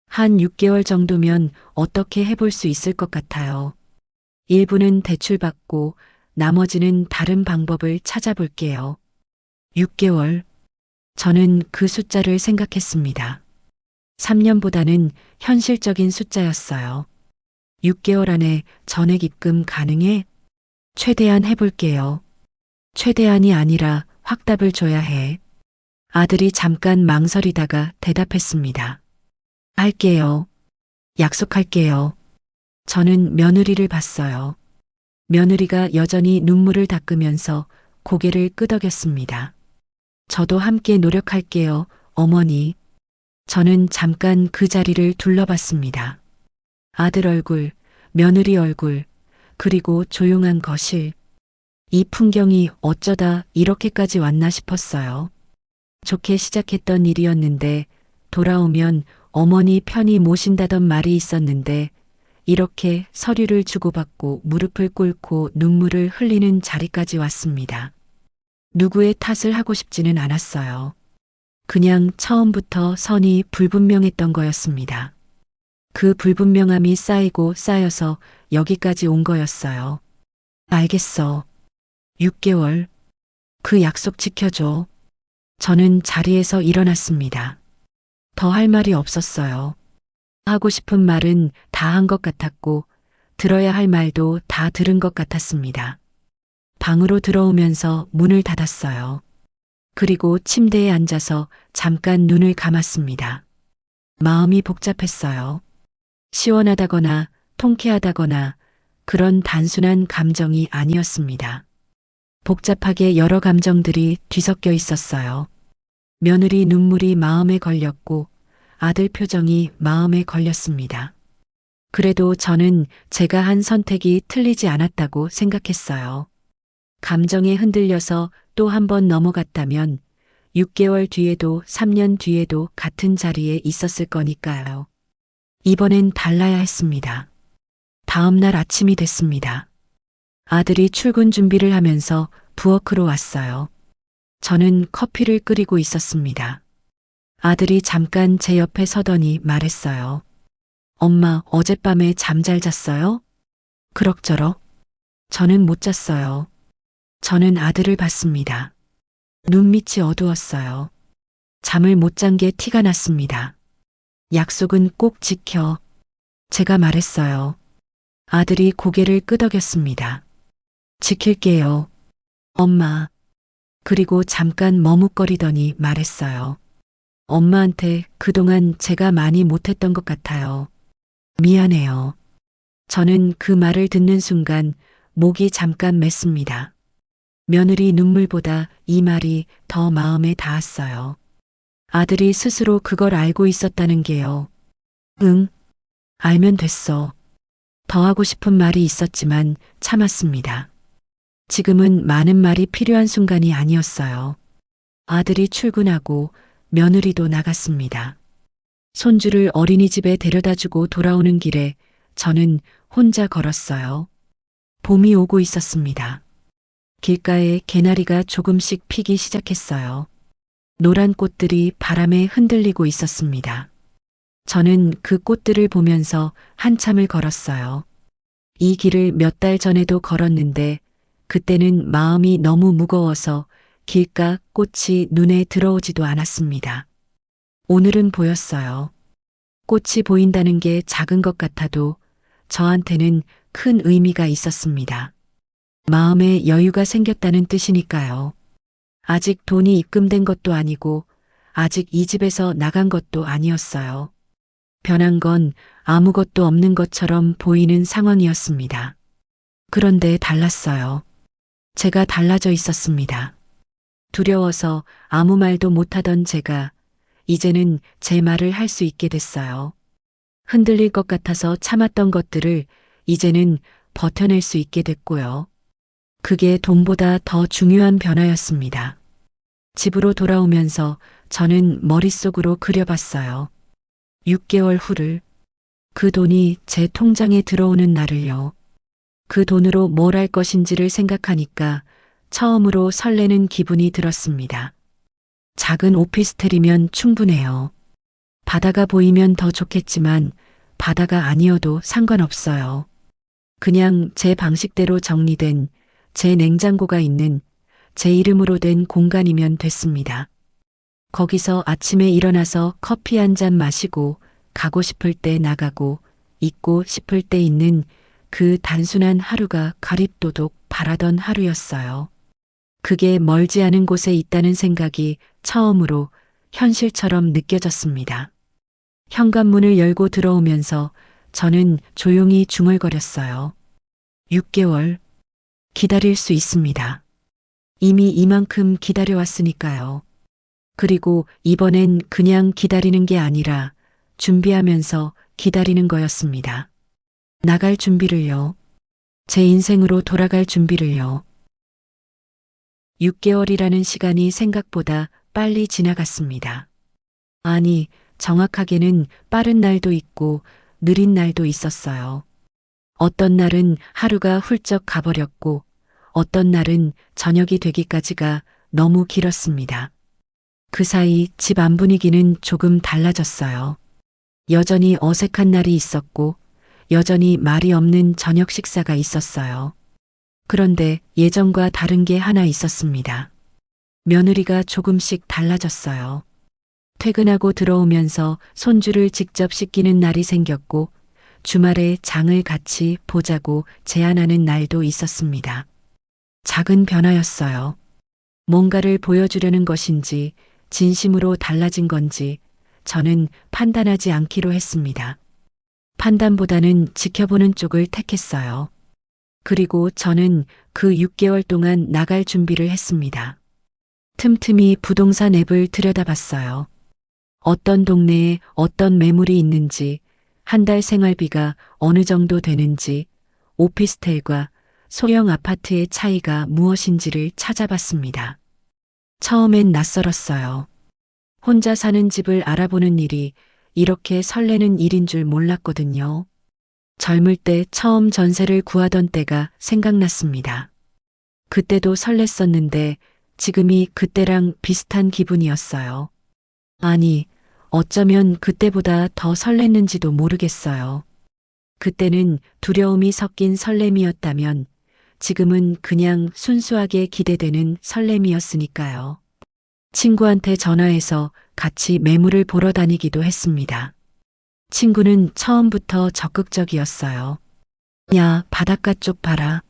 S1: 한 6개월 정도면 어떻게 해볼 수 있을 것 같아요. 일부는 대출받고 나머지는 다른 방법을 찾아볼게요. 6개월. 저는 그 숫자를 생각했습니다. 3년보다는 현실적인 숫자였어요. 6개월 안에 전액 입금 가능해? 최대한 해볼게요. 최대한이 아니라 확답을 줘야 해. 아들이 잠깐 망설이다가 대답했습니다. 할게요. 약속할게요. 저는 며느리를 봤어요. 며느리가 여전히 눈물을 닦으면서 고개를 끄덕였습니다. 저도 함께 노력할게요, 어머니. 저는 잠깐 그 자리를 둘러봤습니다. 아들 얼굴, 며느리 얼굴, 그리고 조용한 거실. 이 풍경이 어쩌다 이렇게까지 왔나 싶었어요. 좋게 시작했던 일이었는데 돌아오면 어머니 편히 모신다던 말이 있었는데 이렇게 서류를 주고받고 무릎을 꿇고 눈물을 흘리는 자리까지 왔습니다. 누구의 탓을 하고 싶지는 않았어요. 그냥 처음부터 선이 불분명했던 거였습니다. 그 불분명함이 쌓이고 쌓여서 여기까지 온 거였어요. 알겠어. 6개월. 그 약속 지켜줘. 저는 자리에서 일어났습니다. 더 할 말이 없었어요. 하고 싶은 말은 다 한 것 같았고 들어야 할 말도 다 들은 것 같았습니다. 방으로 들어오면서 문을 닫았어요. 그리고 침대에 앉아서 잠깐 눈을 감았습니다. 마음이 복잡했어요. 시원하다거나 통쾌하다거나 그런 단순한 감정이 아니었습니다. 복잡하게 여러 감정들이 뒤섞여 있었어요. 며느리 눈물이 마음에 걸렸고 아들 표정이 마음에 걸렸습니다. 그래도 저는 제가 한 선택이 틀리지 않았다고 생각했어요. 감정에 흔들려서 또 한 번 넘어갔다면 6개월 뒤에도 3년 뒤에도 같은 자리에 있었을 거니까요. 이번엔 달라야 했습니다. 다음 날 아침이 됐습니다. 아들이 출근 준비를 하면서 부엌으로 왔어요. 저는 커피를 끓이고 있었습니다. 아들이 잠깐 제 옆에 서더니 말했어요. 엄마, 어젯밤에 잠 잘 잤어요? 그럭저럭. 저는 못 잤어요. 저는 아들을 봤습니다. 눈밑이 어두웠어요. 잠을 못 잔 게 티가 났습니다. 약속은 꼭 지켜. 제가 말했어요. 아들이 고개를 끄덕였습니다. 지킬게요. 엄마. 그리고 잠깐 머뭇거리더니 말했어요. 엄마한테 그동안 제가 많이 못했던 것 같아요. 미안해요. 저는 그 말을 듣는 순간 목이 잠깐 맸습니다. 며느리 눈물보다 이 말이 더 마음에 닿았어요. 아들이 스스로 그걸 알고 있었다는 게요. 응, 알면 됐어. 더 하고 싶은 말이 있었지만 참았습니다. 지금은 많은 말이 필요한 순간이 아니었어요. 아들이 출근하고 며느리도 나갔습니다. 손주를 어린이집에 데려다 주고 돌아오는 길에 저는 혼자 걸었어요. 봄이 오고 있었습니다. 길가에 개나리가 조금씩 피기 시작했어요. 노란 꽃들이 바람에 흔들리고 있었습니다. 저는 그 꽃들을 보면서 한참을 걸었어요. 이 길을 몇 달 전에도 걸었는데 그때는 마음이 너무 무거워서 길가 꽃이 눈에 들어오지도 않았습니다. 오늘은 보였어요. 꽃이 보인다는 게 작은 것 같아도 저한테는 큰 의미가 있었습니다. 마음에 여유가 생겼다는 뜻이니까요. 아직 돈이 입금된 것도 아니고 아직 이 집에서 나간 것도 아니었어요. 변한 건 아무것도 없는 것처럼 보이는 상황이었습니다. 그런데 달랐어요. 제가 달라져 있었습니다. 두려워서 아무 말도 못하던 제가 이제는 제 말을 할 수 있게 됐어요. 흔들릴 것 같아서 참았던 것들을 이제는 버텨낼 수 있게 됐고요. 그게 돈보다 더 중요한 변화였습니다. 집으로 돌아오면서 저는 머릿속으로 그려봤어요. 6개월 후를, 그 돈이 제 통장에 들어오는 날을요. 그 돈으로 뭘 할 것인지를 생각하니까 처음으로 설레는 기분이 들었습니다. 작은 오피스텔이면 충분해요. 바다가 보이면 더 좋겠지만 바다가 아니어도 상관없어요. 그냥 제 방식대로 정리된 제 냉장고가 있는 제 이름으로 된 공간이면 됐습니다. 거기서 아침에 일어나서 커피 한 잔 마시고 가고 싶을 때 나가고 있고 싶을 때 있는 그 단순한 하루가 가립도독 바라던 하루였어요. 그게 멀지 않은 곳에 있다는 생각이 처음으로 현실처럼 느껴졌습니다. 현관문을 열고 들어오면서 저는 조용히 중얼거렸어요. 6개월 기다릴 수 있습니다. 이미 이만큼 기다려왔으니까요. 그리고 이번엔 그냥 기다리는 게 아니라 준비하면서 기다리는 거였습니다. 나갈 준비를요. 제 인생으로 돌아갈 준비를요. 6개월이라는 시간이 생각보다 빨리 지나갔습니다. 아니, 정확하게는 빠른 날도 있고 느린 날도 있었어요. 어떤 날은 하루가 훌쩍 가버렸고 어떤 날은 저녁이 되기까지가 너무 길었습니다. 그 사이 집 안 분위기는 조금 달라졌어요. 여전히 어색한 날이 있었고 여전히 말이 없는 저녁 식사가 있었어요. 그런데 예전과 다른 게 하나 있었습니다. 며느리가 조금씩 달라졌어요. 퇴근하고 들어오면서 손주를 직접 씻기는 날이 생겼고 주말에 장을 같이 보자고 제안하는 날도 있었습니다. 작은 변화였어요. 뭔가를 보여주려는 것인지 진심으로 달라진 건지 저는 판단하지 않기로 했습니다. 판단보다는 지켜보는 쪽을 택했어요. 그리고 저는 그 6개월 동안 나갈 준비를 했습니다. 틈틈이 부동산 앱을 들여다봤어요. 어떤 동네에 어떤 매물이 있는지, 한 달 생활비가 어느 정도 되는지, 오피스텔과 소형 아파트의 차이가 무엇인지를 찾아봤습니다. 처음엔 낯설었어요. 혼자 사는 집을 알아보는 일이 이렇게 설레는 일인 줄 몰랐거든요. 젊을 때 처음 전세를 구하던 때가 생각났습니다. 그때도 설렜었는데 지금이 그때랑 비슷한 기분이었어요. 아니, 어쩌면 그때보다 더 설렜는지도 모르겠어요. 그때는 두려움이 섞인 설렘이었다면 지금은 그냥 순수하게 기대되는 설렘이었으니까요. 친구한테 전화해서 같이 매물을 보러 다니기도 했습니다. 친구는 처음부터 적극적이었어요. 야, 바닷가 쪽 봐라.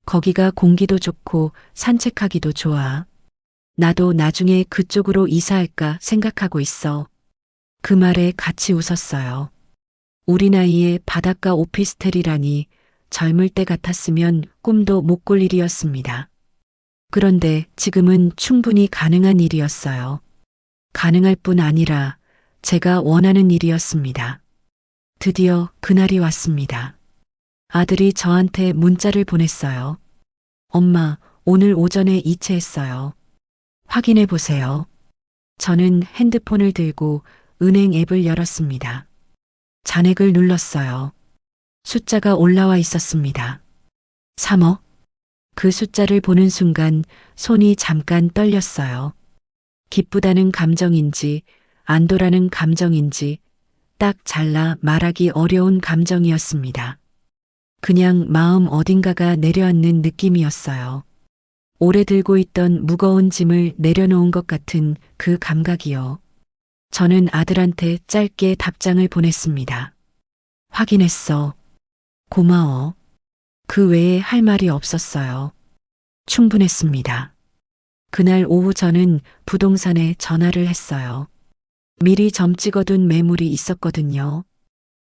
S1: 거기가 공기도 좋고 산책하기도 좋아. 나도 나중에 그쪽으로 이사할까 생각하고 있어. 그 말에 같이 웃었어요. 우리 나이에 바닷가 오피스텔이라니 젊을 때 같았으면 꿈도 못 꿀 일이었습니다. 그런데 지금은 충분히 가능한 일이었어요. 가능할 뿐 아니라 제가 원하는 일이었습니다. 드디어 그날이 왔습니다. 아들이 저한테 문자를 보냈어요. 엄마, 오늘 오전에 이체했어요. 확인해 보세요. 저는 핸드폰을 들고 은행 앱을 열었습니다. 잔액을 눌렀어요. 숫자가 올라와 있었습니다. 3억. 그 숫자를 보는 순간 손이 잠깐 떨렸어요. 기쁘다는 감정인지 안도라는 감정인지 딱 잘라 말하기 어려운 감정이었습니다. 그냥 마음 어딘가가 내려앉는 느낌이었어요. 오래 들고 있던 무거운 짐을 내려놓은 것 같은 그 감각이요. 저는 아들한테 짧게 답장을 보냈습니다. 확인했어. 고마워. 그 외에 할 말이 없었어요. 충분했습니다. 그날 오후 저는 부동산에 전화를 했어요. 미리 점 찍어둔 매물이 있었거든요.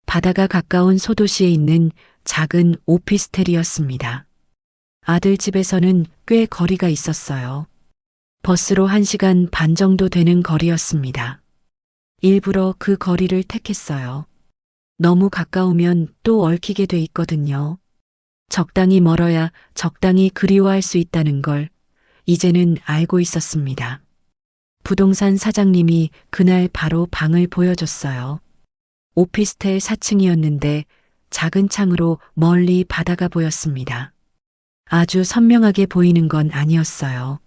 S1: 바다가 가까운 소도시에 있는 작은 오피스텔이었습니다. 아들 집에서는 꽤 거리가 있었어요. 버스로 1시간 반 정도 되는 거리였습니다. 일부러 그 거리를 택했어요. 너무 가까우면 또 얽히게 돼 있거든요. 적당히 멀어야 적당히 그리워할 수 있다는 걸 이제는 알고 있었습니다. 부동산 사장님이 그날 바로 방을 보여줬어요. 오피스텔 4층이었는데 작은 창으로 멀리 바다가 보였습니다. 아주 선명하게 보이는 건 아니었어요.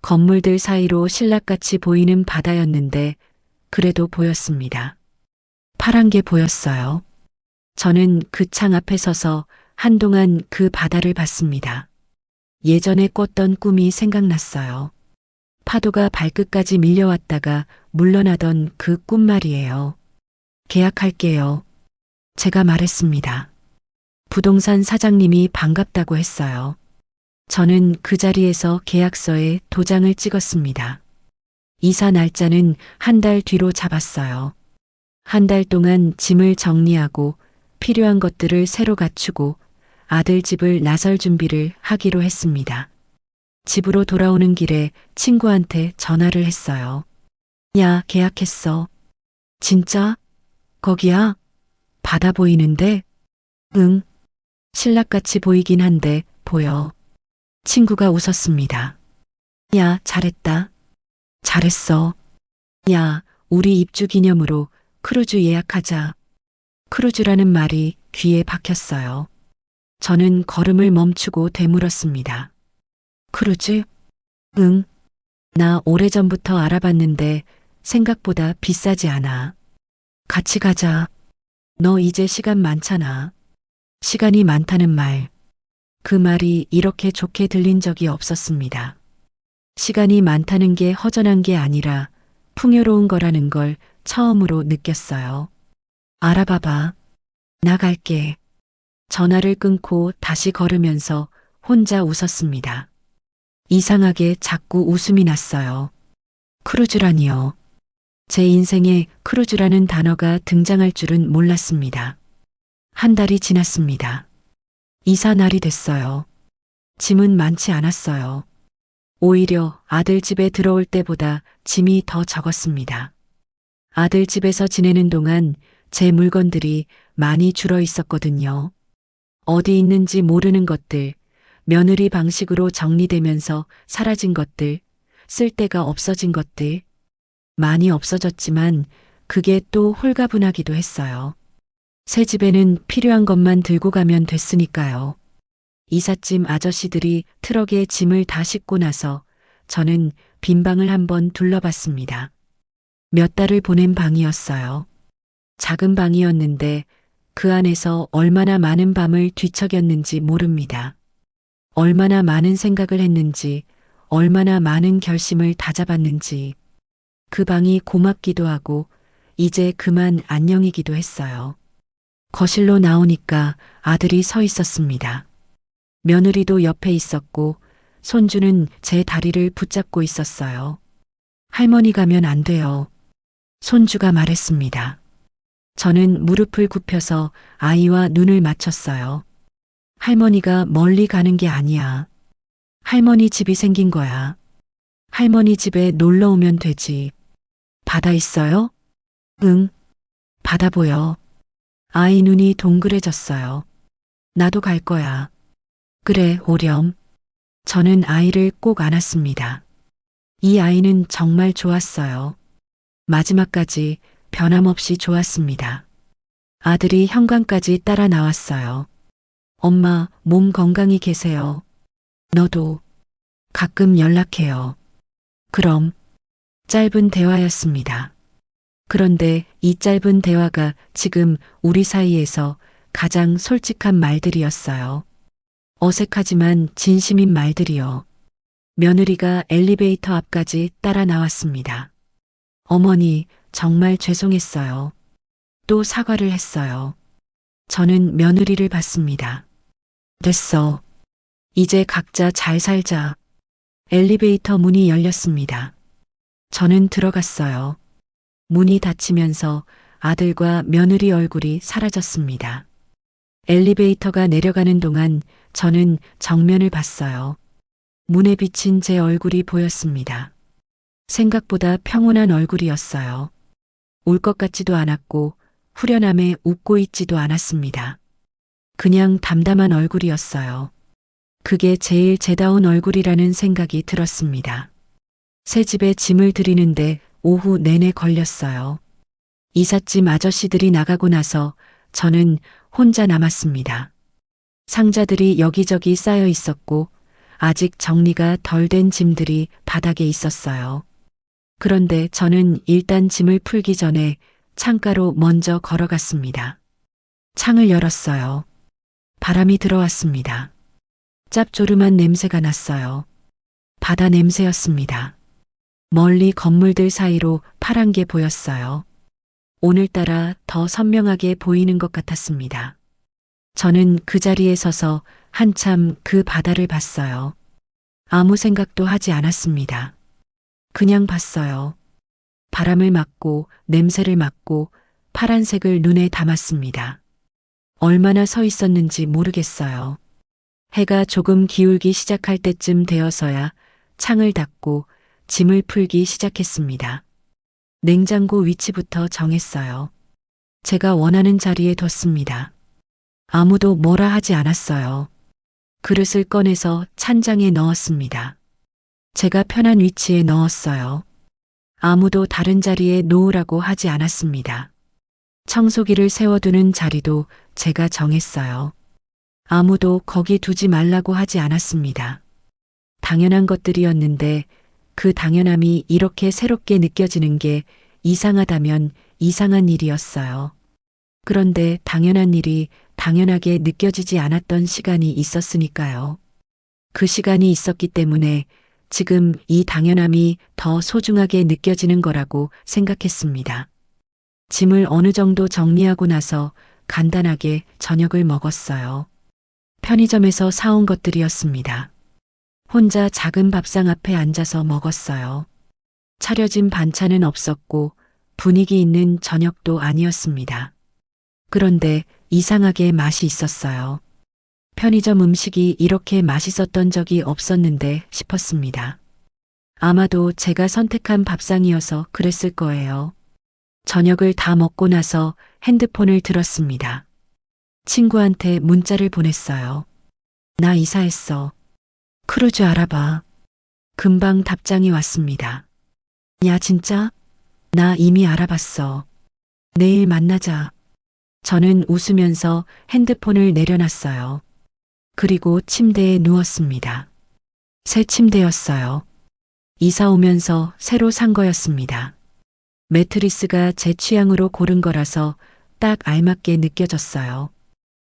S1: 건물들 사이로 신락같이 보이는 바다였는데 그래도 보였습니다. 파란 게 보였어요. 저는 그 창 앞에 서서 한동안 그 바다를 봤습니다. 예전에 꿨던 꿈이 생각났어요. 파도가 발끝까지 밀려왔다가 물러나던 그 꿈 말이에요. 계약할게요. 제가 말했습니다. 부동산 사장님이 반갑다고 했어요. 저는 그 자리에서 계약서에 도장을 찍었습니다. 이사 날짜는 1달 뒤로 잡았어요. 1달 동안 짐을 정리하고 필요한 것들을 새로 갖추고 아들 집을 나설 준비를 하기로 했습니다. 집으로 돌아오는 길에 친구한테 전화를 했어요. 야, 계약했어. 진짜? 거기야? 바다 보이는데? 응. 신락같이 보이긴 한데 보여. 친구가 웃었습니다. 야, 잘했다. 잘했어. 야, 우리 입주 기념으로 크루즈 예약하자. 크루즈라는 말이 귀에 박혔어요. 저는 걸음을 멈추고 되물었습니다. 크루즈? 응. 나 오래전부터 알아봤는데 생각보다 비싸지 않아. 같이 가자. 너 이제 시간 많잖아. 시간이 많다는 말. 그 말이 이렇게 좋게 들린 적이 없었습니다. 시간이 많다는 게 허전한 게 아니라 풍요로운 거라는 걸 처음으로 느꼈어요. 알아봐봐. 나갈게. 전화를 끊고 다시 걸으면서 혼자 웃었습니다. 이상하게 자꾸 웃음이 났어요. 크루즈라니요. 제 인생에 크루즈라는 단어가 등장할 줄은 몰랐습니다. 1달이 지났습니다. 이사 날이 됐어요. 짐은 많지 않았어요. 오히려 아들 집에 들어올 때보다 짐이 더 적었습니다. 아들 집에서 지내는 동안 제 물건들이 많이 줄어 있었거든요. 어디 있는지 모르는 것들, 며느리 방식으로 정리되면서 사라진 것들, 쓸데가 없어진 것들, 많이 없어졌지만 그게 또 홀가분하기도 했어요. 새 집에는 필요한 것만 들고 가면 됐으니까요. 이삿짐 아저씨들이 트럭에 짐을 다 싣고 나서 저는 빈 방을 한번 둘러봤습니다. 몇 달을 보낸 방이었어요. 작은 방이었는데 그 안에서 얼마나 많은 밤을 뒤척였는지 모릅니다. 얼마나 많은 생각을 했는지, 얼마나 많은 결심을 다잡았는지. 그 방이 고맙기도 하고 이제 그만 안녕이기도 했어요. 거실로 나오니까 아들이 서 있었습니다. 며느리도 옆에 있었고 손주는 제 다리를 붙잡고 있었어요. 할머니 가면 안 돼요. 손주가 말했습니다. 저는 무릎을 굽혀서 아이와 눈을 맞췄어요. 할머니가 멀리 가는 게 아니야. 할머니 집이 생긴 거야. 할머니 집에 놀러 오면 되지. 바다 있어요? 응. 바다 보여. 아이 눈이 동그래졌어요. 나도 갈 거야. 그래, 오렴. 저는 아이를 꼭 안았습니다. 이 아이는 정말 좋았어요. 마지막까지 변함없이 좋았습니다. 아들이 현관까지 따라 나왔어요. 엄마, 몸 건강히 계세요. 너도 가끔 연락해요. 그럼. 짧은 대화였습니다. 그런데 이 짧은 대화가 지금 우리 사이에서 가장 솔직한 말들이었어요. 어색하지만 진심인 말들이요. 며느리가 엘리베이터 앞까지 따라 나왔습니다. 어머니, 정말 죄송했어요. 또 사과를 했어요. 저는 며느리를 봤습니다. 됐어. 이제 각자 잘 살자. 엘리베이터 문이 열렸습니다. 저는 들어갔어요. 문이 닫히면서 아들과 며느리 얼굴이 사라졌습니다. 엘리베이터가 내려가는 동안 저는 정면을 봤어요. 문에 비친 제 얼굴이 보였습니다. 생각보다 평온한 얼굴이었어요. 울 것 같지도 않았고 후련함에 웃고 있지도 않았습니다. 그냥 담담한 얼굴이었어요. 그게 제일 제다운 얼굴이라는 생각이 들었습니다. 새 집에 짐을 들이는데 오후 내내 걸렸어요. 이삿짐 아저씨들이 나가고 나서 저는 혼자 남았습니다. 상자들이 여기저기 쌓여 있었고 아직 정리가 덜 된 짐들이 바닥에 있었어요. 그런데 저는 일단 짐을 풀기 전에 창가로 먼저 걸어갔습니다. 창을 열었어요. 바람이 들어왔습니다. 짭조름한 냄새가 났어요. 바다 냄새였습니다. 멀리 건물들 사이로 파란 게 보였어요. 오늘따라 더 선명하게 보이는 것 같았습니다. 저는 그 자리에 서서 한참 그 바다를 봤어요. 아무 생각도 하지 않았습니다. 그냥 봤어요. 바람을 맞고 냄새를 맡고 파란색을 눈에 담았습니다. 얼마나 서 있었는지 모르겠어요. 해가 조금 기울기 시작할 때쯤 되어서야 창을 닫고 짐을 풀기 시작했습니다. 냉장고 위치부터 정했어요. 제가 원하는 자리에 뒀습니다. 아무도 뭐라 하지 않았어요. 그릇을 꺼내서 찬장에 넣었습니다. 제가 편한 위치에 넣었어요. 아무도 다른 자리에 놓으라고 하지 않았습니다. 청소기를 세워두는 자리도 제가 정했어요. 아무도 거기 두지 말라고 하지 않았습니다. 당연한 것들이었는데 그 당연함이 이렇게 새롭게 느껴지는 게 이상하다면 이상한 일이었어요. 그런데 당연한 일이 당연하게 느껴지지 않았던 시간이 있었으니까요. 그 시간이 있었기 때문에 지금 이 당연함이 더 소중하게 느껴지는 거라고 생각했습니다. 짐을 어느 정도 정리하고 나서 간단하게 저녁을 먹었어요. 편의점에서 사온 것들이었습니다. 혼자 작은 밥상 앞에 앉아서 먹었어요. 차려진 반찬은 없었고 분위기 있는 저녁도 아니었습니다. 그런데 이상하게 맛이 있었어요. 편의점 음식이 이렇게 맛있었던 적이 없었는데 싶었습니다. 아마도 제가 선택한 밥상이어서 그랬을 거예요. 저녁을 다 먹고 나서 핸드폰을 들었습니다. 친구한테 문자를 보냈어요. 나 이사했어. 크루즈 알아봐. 금방 답장이 왔습니다. 야, 진짜? 나 이미 알아봤어. 내일 만나자. 저는 웃으면서 핸드폰을 내려놨어요. 그리고 침대에 누웠습니다. 새 침대였어요. 이사 오면서 새로 산 거였습니다. 매트리스가 제 취향으로 고른 거라서 딱 알맞게 느껴졌어요.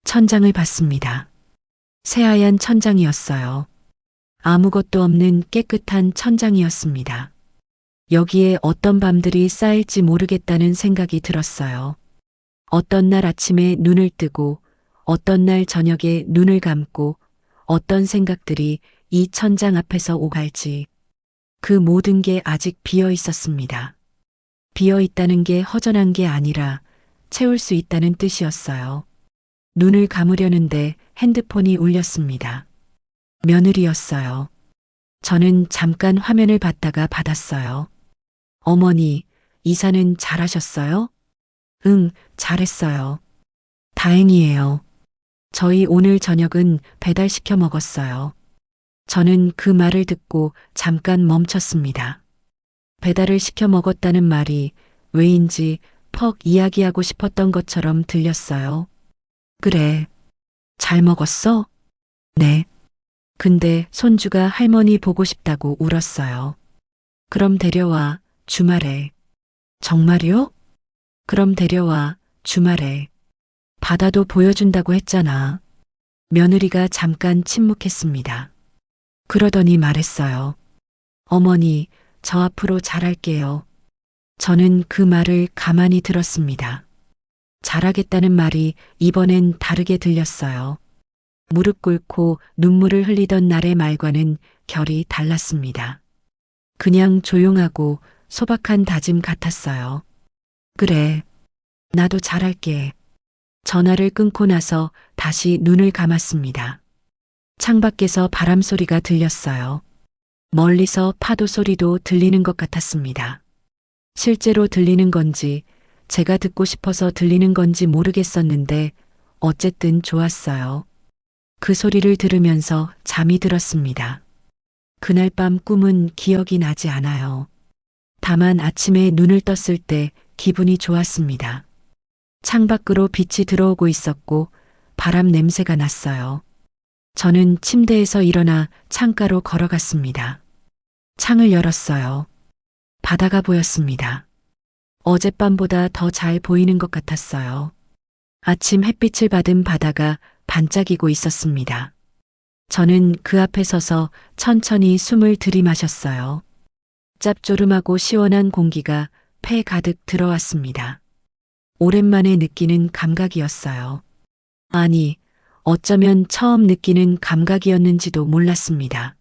S1: 천장을 봤습니다. 새하얀 천장이었어요. 아무것도 없는 깨끗한 천장이었습니다. 여기에 어떤 밤들이 쌓일지 모르겠다는 생각이 들었어요. 어떤 날 아침에 눈을 뜨고 어떤 날 저녁에 눈을 감고 어떤 생각들이 이 천장 앞에서 오갈지. 그 모든 게 아직 비어 있었습니다. 비어 있다는 게 허전한 게 아니라 채울 수 있다는 뜻이었어요. 눈을 감으려는데 핸드폰이 울렸습니다. 며느리였어요. 저는 잠깐 화면을 봤다가 받았어요. 어머니, 이사는 잘하셨어요? 응, 잘했어요. 다행이에요. 저희 오늘 저녁은 배달시켜 먹었어요. 저는 그 말을 듣고 잠깐 멈췄습니다. 배달을 시켜 먹었다는 말이 왜인지 퍽 이야기하고 싶었던 것처럼 들렸어요. 그래. 잘 먹었어? 네. 근데 손주가 할머니 보고 싶다고 울었어요. 그럼 데려와, 주말에. 정말요? 그럼 데려와, 주말에. 바다도 보여준다고 했잖아. 며느리가 잠깐 침묵했습니다. 그러더니 말했어요. 어머니, 저 앞으로 잘할게요. 저는 그 말을 가만히 들었습니다. 잘하겠다는 말이 이번엔 다르게 들렸어요. 무릎 꿇고 눈물을 흘리던 날의 말과는 결이 달랐습니다. 그냥 조용하고 소박한 다짐 같았어요. 그래, 나도 잘할게. 전화를 끊고 나서 다시 눈을 감았습니다. 창밖에서 바람 소리가 들렸어요. 멀리서 파도 소리도 들리는 것 같았습니다. 실제로 들리는 건지 제가 듣고 싶어서 들리는 건지 모르겠었는데 어쨌든 좋았어요. 그 소리를 들으면서 잠이 들었습니다. 그날 밤 꿈은 기억이 나지 않아요. 다만 아침에 눈을 떴을 때 기분이 좋았습니다. 창밖으로 빛이 들어오고 있었고 바람 냄새가 났어요. 저는 침대에서 일어나 창가로 걸어갔습니다. 창을 열었어요. 바다가 보였습니다. 어젯밤보다 더 잘 보이는 것 같았어요. 아침 햇빛을 받은 바다가 반짝이고 있었습니다. 저는 그 앞에 서서 천천히 숨을 들이마셨어요. 짭조름하고 시원한 공기가 폐 가득 들어왔습니다. 오랜만에 느끼는 감각이었어요. 아니, 어쩌면 처음 느끼는 감각이었는지도 몰랐습니다.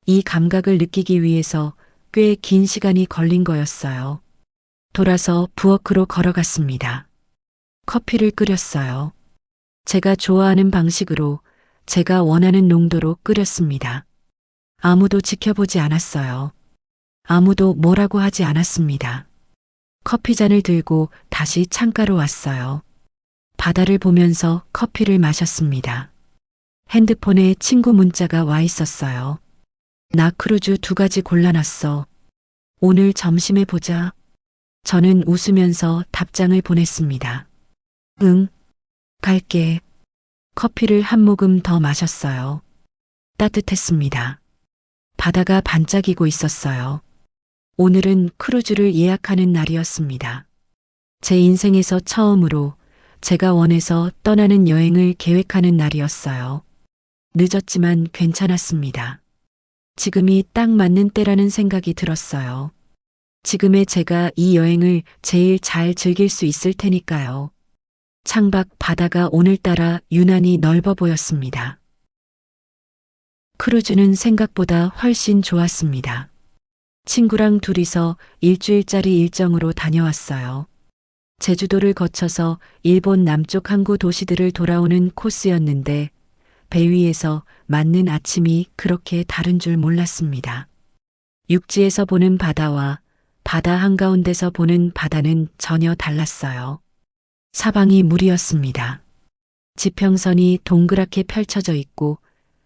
S1: 이 감각을 느끼기 위해서 꽤 긴 시간이 걸린 거였어요. 돌아서 부엌으로 걸어갔습니다. 커피를 끓였어요. 제가 좋아하는 방식으로 제가 원하는 농도로 끓였습니다. 아무도 지켜보지 않았어요. 아무도 뭐라고 하지 않았습니다. 커피잔을 들고 다시 창가로 왔어요. 바다를 보면서 커피를 마셨습니다. 핸드폰에 친구 문자가 와 있었어요. 나 크루즈 2가지 골라놨어. 오늘 점심에 보자. 저는 웃으면서 답장을 보냈습니다. 응, 갈게. 커피를 한 모금 더 마셨어요. 따뜻했습니다. 바다가 반짝이고 있었어요. 오늘은 크루즈를 예약하는 날이었습니다. 제 인생에서 처음으로 제가 원해서 떠나는 여행을 계획하는 날이었어요. 늦었지만 괜찮았습니다. 지금이 딱 맞는 때라는 생각이 들었어요. 지금의 제가 이 여행을 제일 잘 즐길 수 있을 테니까요. 창밖 바다가 오늘따라 유난히 넓어 보였습니다. 크루즈는 생각보다 훨씬 좋았습니다. 친구랑 둘이서 일주일짜리 일정으로 다녀왔어요. 제주도를 거쳐서 일본 남쪽 항구 도시들을 돌아오는 코스였는데 배 위에서 맞는 아침이 그렇게 다른 줄 몰랐습니다. 육지에서 보는 바다와 바다 한가운데서 보는 바다는 전혀 달랐어요. 사방이 물이었습니다. 지평선이 동그랗게 펼쳐져 있고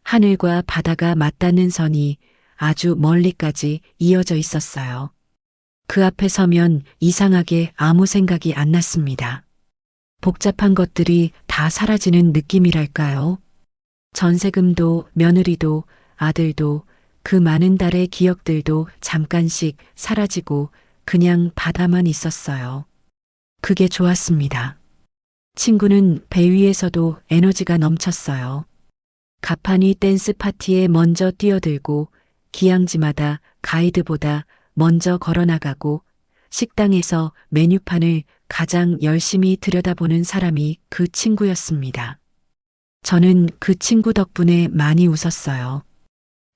S1: 하늘과 바다가 맞닿는 선이 아주 멀리까지 이어져 있었어요. 그 앞에 서면 이상하게 아무 생각이 안 났습니다. 복잡한 것들이 다 사라지는 느낌이랄까요? 전세금도 며느리도 아들도 그 많은 달의 기억들도 잠깐씩 사라지고 그냥 바다만 있었어요. 그게 좋았습니다. 친구는 배 위에서도 에너지가 넘쳤어요. 가판이 댄스 파티에 먼저 뛰어들고 기항지마다 가이드보다 먼저 걸어나가고 식당에서 메뉴판을 가장 열심히 들여다보는 사람이 그 친구였습니다. 저는 그 친구 덕분에 많이 웃었어요.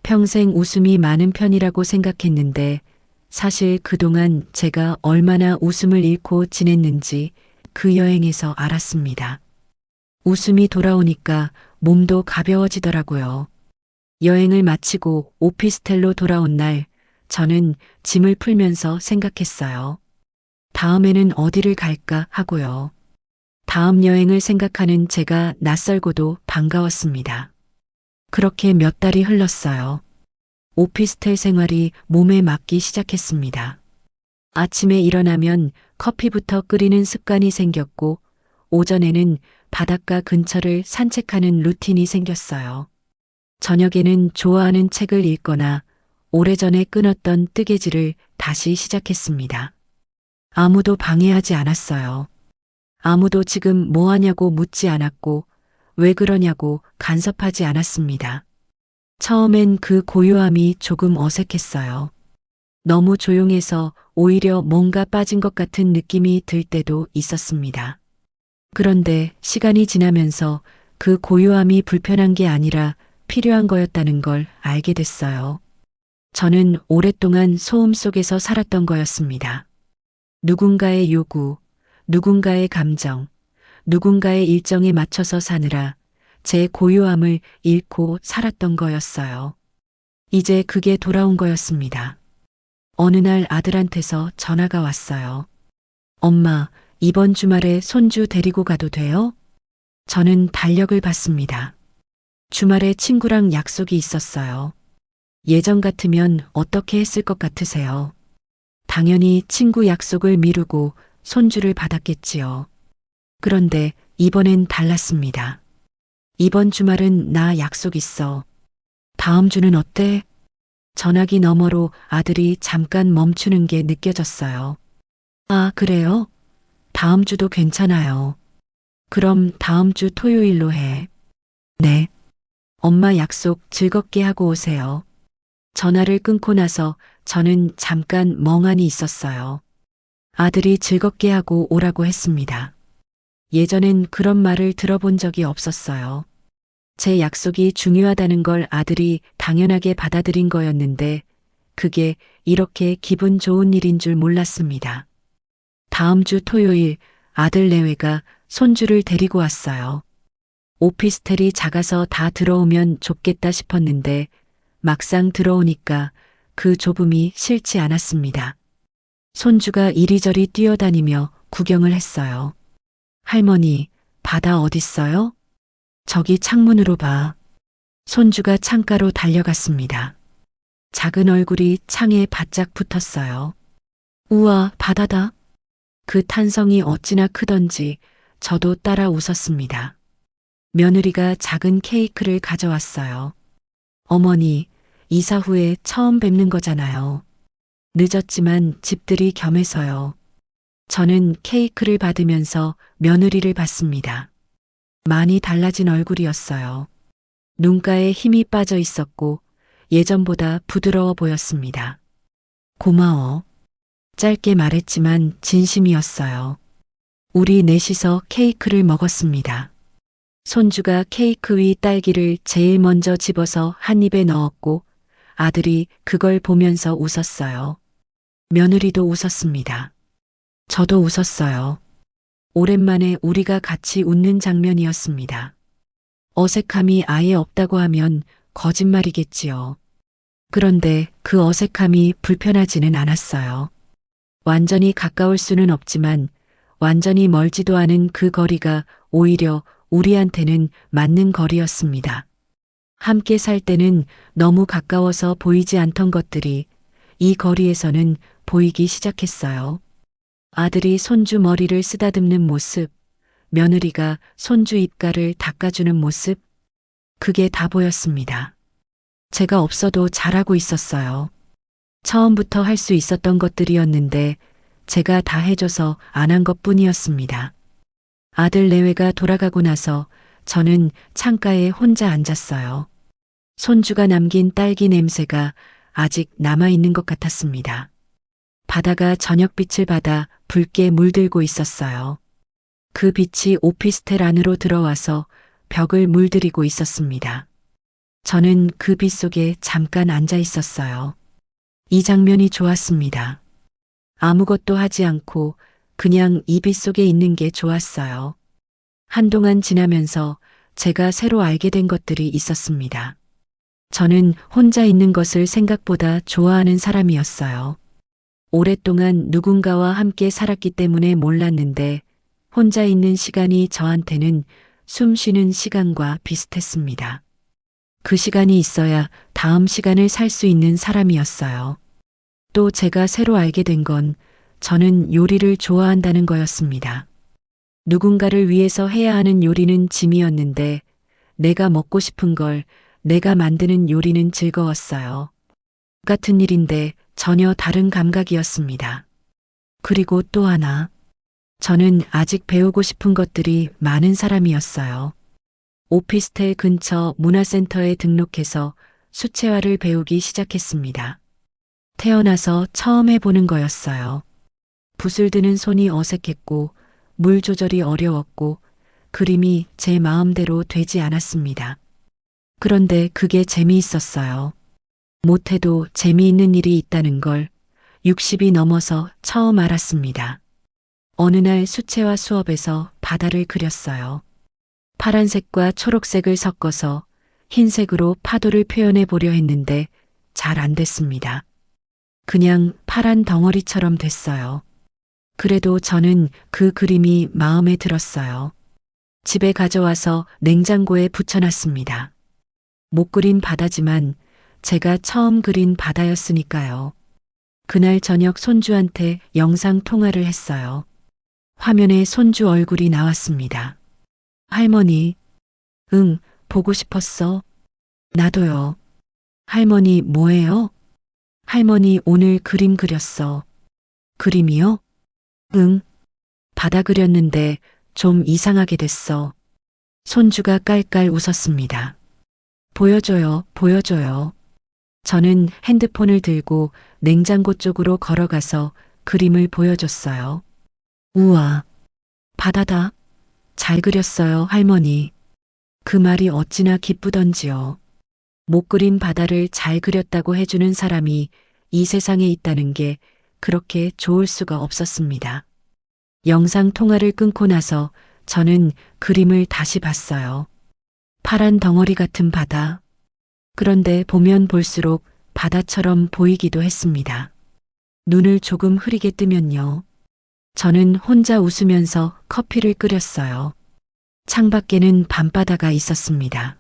S1: 평생 웃음이 많은 편이라고 생각했는데 사실 그동안 제가 얼마나 웃음을 잃고 지냈는지 그 여행에서 알았습니다. 웃음이 돌아오니까 몸도 가벼워지더라고요. 여행을 마치고 오피스텔로 돌아온 날, 저는 짐을 풀면서 생각했어요. 다음에는 어디를 갈까 하고요. 다음 여행을 생각하는 제가 낯설고도 반가웠습니다. 그렇게 몇 달이 흘렀어요. 오피스텔 생활이 몸에 맞기 시작했습니다. 아침에 일어나면 커피부터 끓이는 습관이 생겼고, 오전에는 바닷가 근처를 산책하는 루틴이 생겼어요. 저녁에는 좋아하는 책을 읽거나 오래전에 끊었던 뜨개질을 다시 시작했습니다. 아무도 방해하지 않았어요. 아무도 지금 뭐 하냐고 묻지 않았고, 왜 그러냐고 간섭하지 않았습니다. 처음엔 그 고요함이 조금 어색했어요. 너무 조용해서 오히려 뭔가 빠진 것 같은 느낌이 들 때도 있었습니다. 그런데 시간이 지나면서 그 고요함이 불편한 게 아니라 필요한 거였다는 걸 알게 됐어요. 저는 오랫동안 소음 속에서 살았던 거였습니다. 누군가의 요구, 누군가의 감정, 누군가의 일정에 맞춰서 사느라 제 고요함을 잃고 살았던 거였어요. 이제 그게 돌아온 거였습니다. 어느 날 아들한테서 전화가 왔어요. 엄마, 이번 주말에 손주 데리고 가도 돼요? 저는 달력을 봤습니다. 주말에 친구랑 약속이 있었어요. 예전 같으면 어떻게 했을 것 같으세요? 당연히 친구 약속을 미루고 손주를 받았겠지요. 그런데 이번엔 달랐습니다. 이번 주말은 나 약속 있어. 다음 주는 어때? 전화기 너머로 아들이 잠깐 멈추는 게 느껴졌어요. 아, 그래요? 다음 주도 괜찮아요. 그럼 다음 주 토요일로 해. 네. 엄마 약속 즐겁게 하고 오세요. 전화를 끊고 나서 저는 잠깐 멍하니 있었어요. 아들이 즐겁게 하고 오라고 했습니다. 예전엔 그런 말을 들어본 적이 없었어요. 제 약속이 중요하다는 걸 아들이 당연하게 받아들인 거였는데 그게 이렇게 기분 좋은 일인 줄 몰랐습니다. 다음 주 토요일 아들 내외가 손주를 데리고 왔어요. 오피스텔이 작아서 다 들어오면 좁겠다 싶었는데 막상 들어오니까 그 좁음이 싫지 않았습니다. 손주가 이리저리 뛰어다니며 구경을 했어요. 할머니, 바다 어딨어요? 저기 창문으로 봐. 손주가 창가로 달려갔습니다. 작은 얼굴이 창에 바짝 붙었어요. 우와, 바다다. 그 탄성이 어찌나 크던지 저도 따라 웃었습니다. 며느리가 작은 케이크를 가져왔어요. 어머니, 이사 후에 처음 뵙는 거잖아요. 늦었지만 집들이 겸해서요. 저는 케이크를 받으면서 며느리를 봤습니다. 많이 달라진 얼굴이었어요. 눈가에 힘이 빠져 있었고 예전보다 부드러워 보였습니다. 고마워. 짧게 말했지만 진심이었어요. 우리 넷이서 케이크를 먹었습니다. 손주가 케이크 위 딸기를 제일 먼저 집어서 한 입에 넣었고 아들이 그걸 보면서 웃었어요. 며느리도 웃었습니다. 저도 웃었어요. 오랜만에 우리가 같이 웃는 장면이었습니다. 어색함이 아예 없다고 하면 거짓말이겠지요. 그런데 그 어색함이 불편하지는 않았어요. 완전히 가까울 수는 없지만 완전히 멀지도 않은 그 거리가 오히려 우리한테는 맞는 거리였습니다. 함께 살 때는 너무 가까워서 보이지 않던 것들이 이 거리에서는 보이기 시작했어요. 아들이 손주 머리를 쓰다듬는 모습, 며느리가 손주 입가를 닦아주는 모습, 그게 다 보였습니다. 제가 없어도 잘하고 있었어요. 처음부터 할 수 있었던 것들이었는데 제가 다 해줘서 안 한 것뿐이었습니다. 아들 내외가 돌아가고 나서 저는 창가에 혼자 앉았어요. 손주가 남긴 딸기 냄새가 아직 남아있는 것 같았습니다. 바다가 저녁빛을 받아 붉게 물들고 있었어요. 그 빛이 오피스텔 안으로 들어와서 벽을 물들이고 있었습니다. 저는 그 빗속에 잠깐 앉아 있었어요. 이 장면이 좋았습니다. 아무것도 하지 않고 그냥 이 빗속에 있는 게 좋았어요. 한동안 지나면서 제가 새로 알게 된 것들이 있었습니다. 저는 혼자 있는 것을 생각보다 좋아하는 사람이었어요. 오랫동안 누군가와 함께 살았기 때문에 몰랐는데 혼자 있는 시간이 저한테는 숨 쉬는 시간과 비슷했습니다. 그 시간이 있어야 다음 시간을 살 수 있는 사람이었어요. 또 제가 새로 알게 된 건 저는 요리를 좋아한다는 거였습니다. 누군가를 위해서 해야 하는 요리는 짐이었는데 내가 먹고 싶은 걸 내가 만드는 요리는 즐거웠어요. 같은 일인데 전혀 다른 감각이었습니다. 그리고 또 하나, 저는 아직 배우고 싶은 것들이 많은 사람이었어요. 오피스텔 근처 문화센터에 등록해서 수채화를 배우기 시작했습니다. 태어나서 처음 해보는 거였어요. 붓을 드는 손이 어색했고 물 조절이 어려웠고 그림이 제 마음대로 되지 않았습니다. 그런데 그게 재미있었어요. 못해도 재미있는 일이 있다는 걸 60이 넘어서 처음 알았습니다. 어느 날 수채화 수업에서 바다를 그렸어요. 파란색과 초록색을 섞어서 흰색으로 파도를 표현해 보려 했는데 잘 안 됐습니다. 그냥 파란 덩어리처럼 됐어요. 그래도 저는 그 그림이 마음에 들었어요. 집에 가져와서 냉장고에 붙여놨습니다. 못 그린 바다지만 제가 처음 그린 바다였으니까요. 그날 저녁 손주한테 영상 통화를 했어요. 화면에 손주 얼굴이 나왔습니다. 할머니, 응, 보고 싶었어. 나도요. 할머니 뭐예요? 할머니 오늘 그림 그렸어. 그림이요? 응. 바다 그렸는데 좀 이상하게 됐어. 손주가 깔깔 웃었습니다. 보여줘요, 보여줘요. 저는 핸드폰을 들고 냉장고 쪽으로 걸어가서 그림을 보여줬어요. 우와, 바다다. 잘 그렸어요, 할머니. 그 말이 어찌나 기쁘던지요. 못 그린 바다를 잘 그렸다고 해주는 사람이 이 세상에 있다는 게 그렇게 좋을 수가 없었습니다. 영상 통화를 끊고 나서 저는 그림을 다시 봤어요. 파란 덩어리 같은 바다. 그런데 보면 볼수록 바다처럼 보이기도 했습니다. 눈을 조금 흐리게 뜨면요. 저는 혼자 웃으면서 커피를 끓였어요. 창밖에는 밤바다가 있었습니다.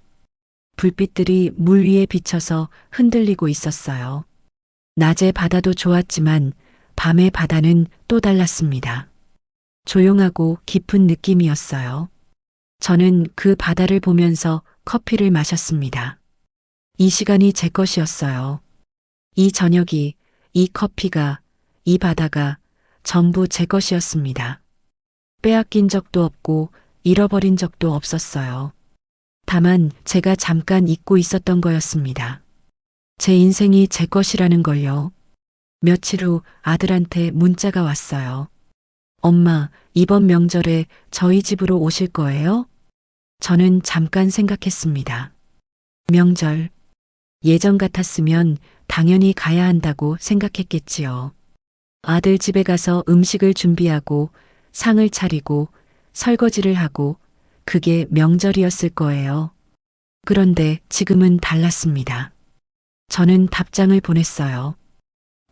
S1: 불빛들이 물 위에 비쳐서 흔들리고 있었어요. 낮의 바다도 좋았지만 밤의 바다는 또 달랐습니다. 조용하고 깊은 느낌이었어요. 저는 그 바다를 보면서 커피를 마셨습니다. 이 시간이 제 것이었어요. 이 저녁이, 이 커피가, 이 바다가 전부 제 것이었습니다. 빼앗긴 적도 없고 잃어버린 적도 없었어요. 다만 제가 잠깐 잊고 있었던 거였습니다. 제 인생이 제 것이라는 걸요. 며칠 후 아들한테 문자가 왔어요. 엄마, 이번 명절에 저희 집으로 오실 거예요? 저는 잠깐 생각했습니다. 명절. 예전 같았으면 당연히 가야 한다고 생각했겠지요. 아들 집에 가서 음식을 준비하고 상을 차리고 설거지를 하고 그게 명절이었을 거예요. 그런데 지금은 달랐습니다. 저는 답장을 보냈어요.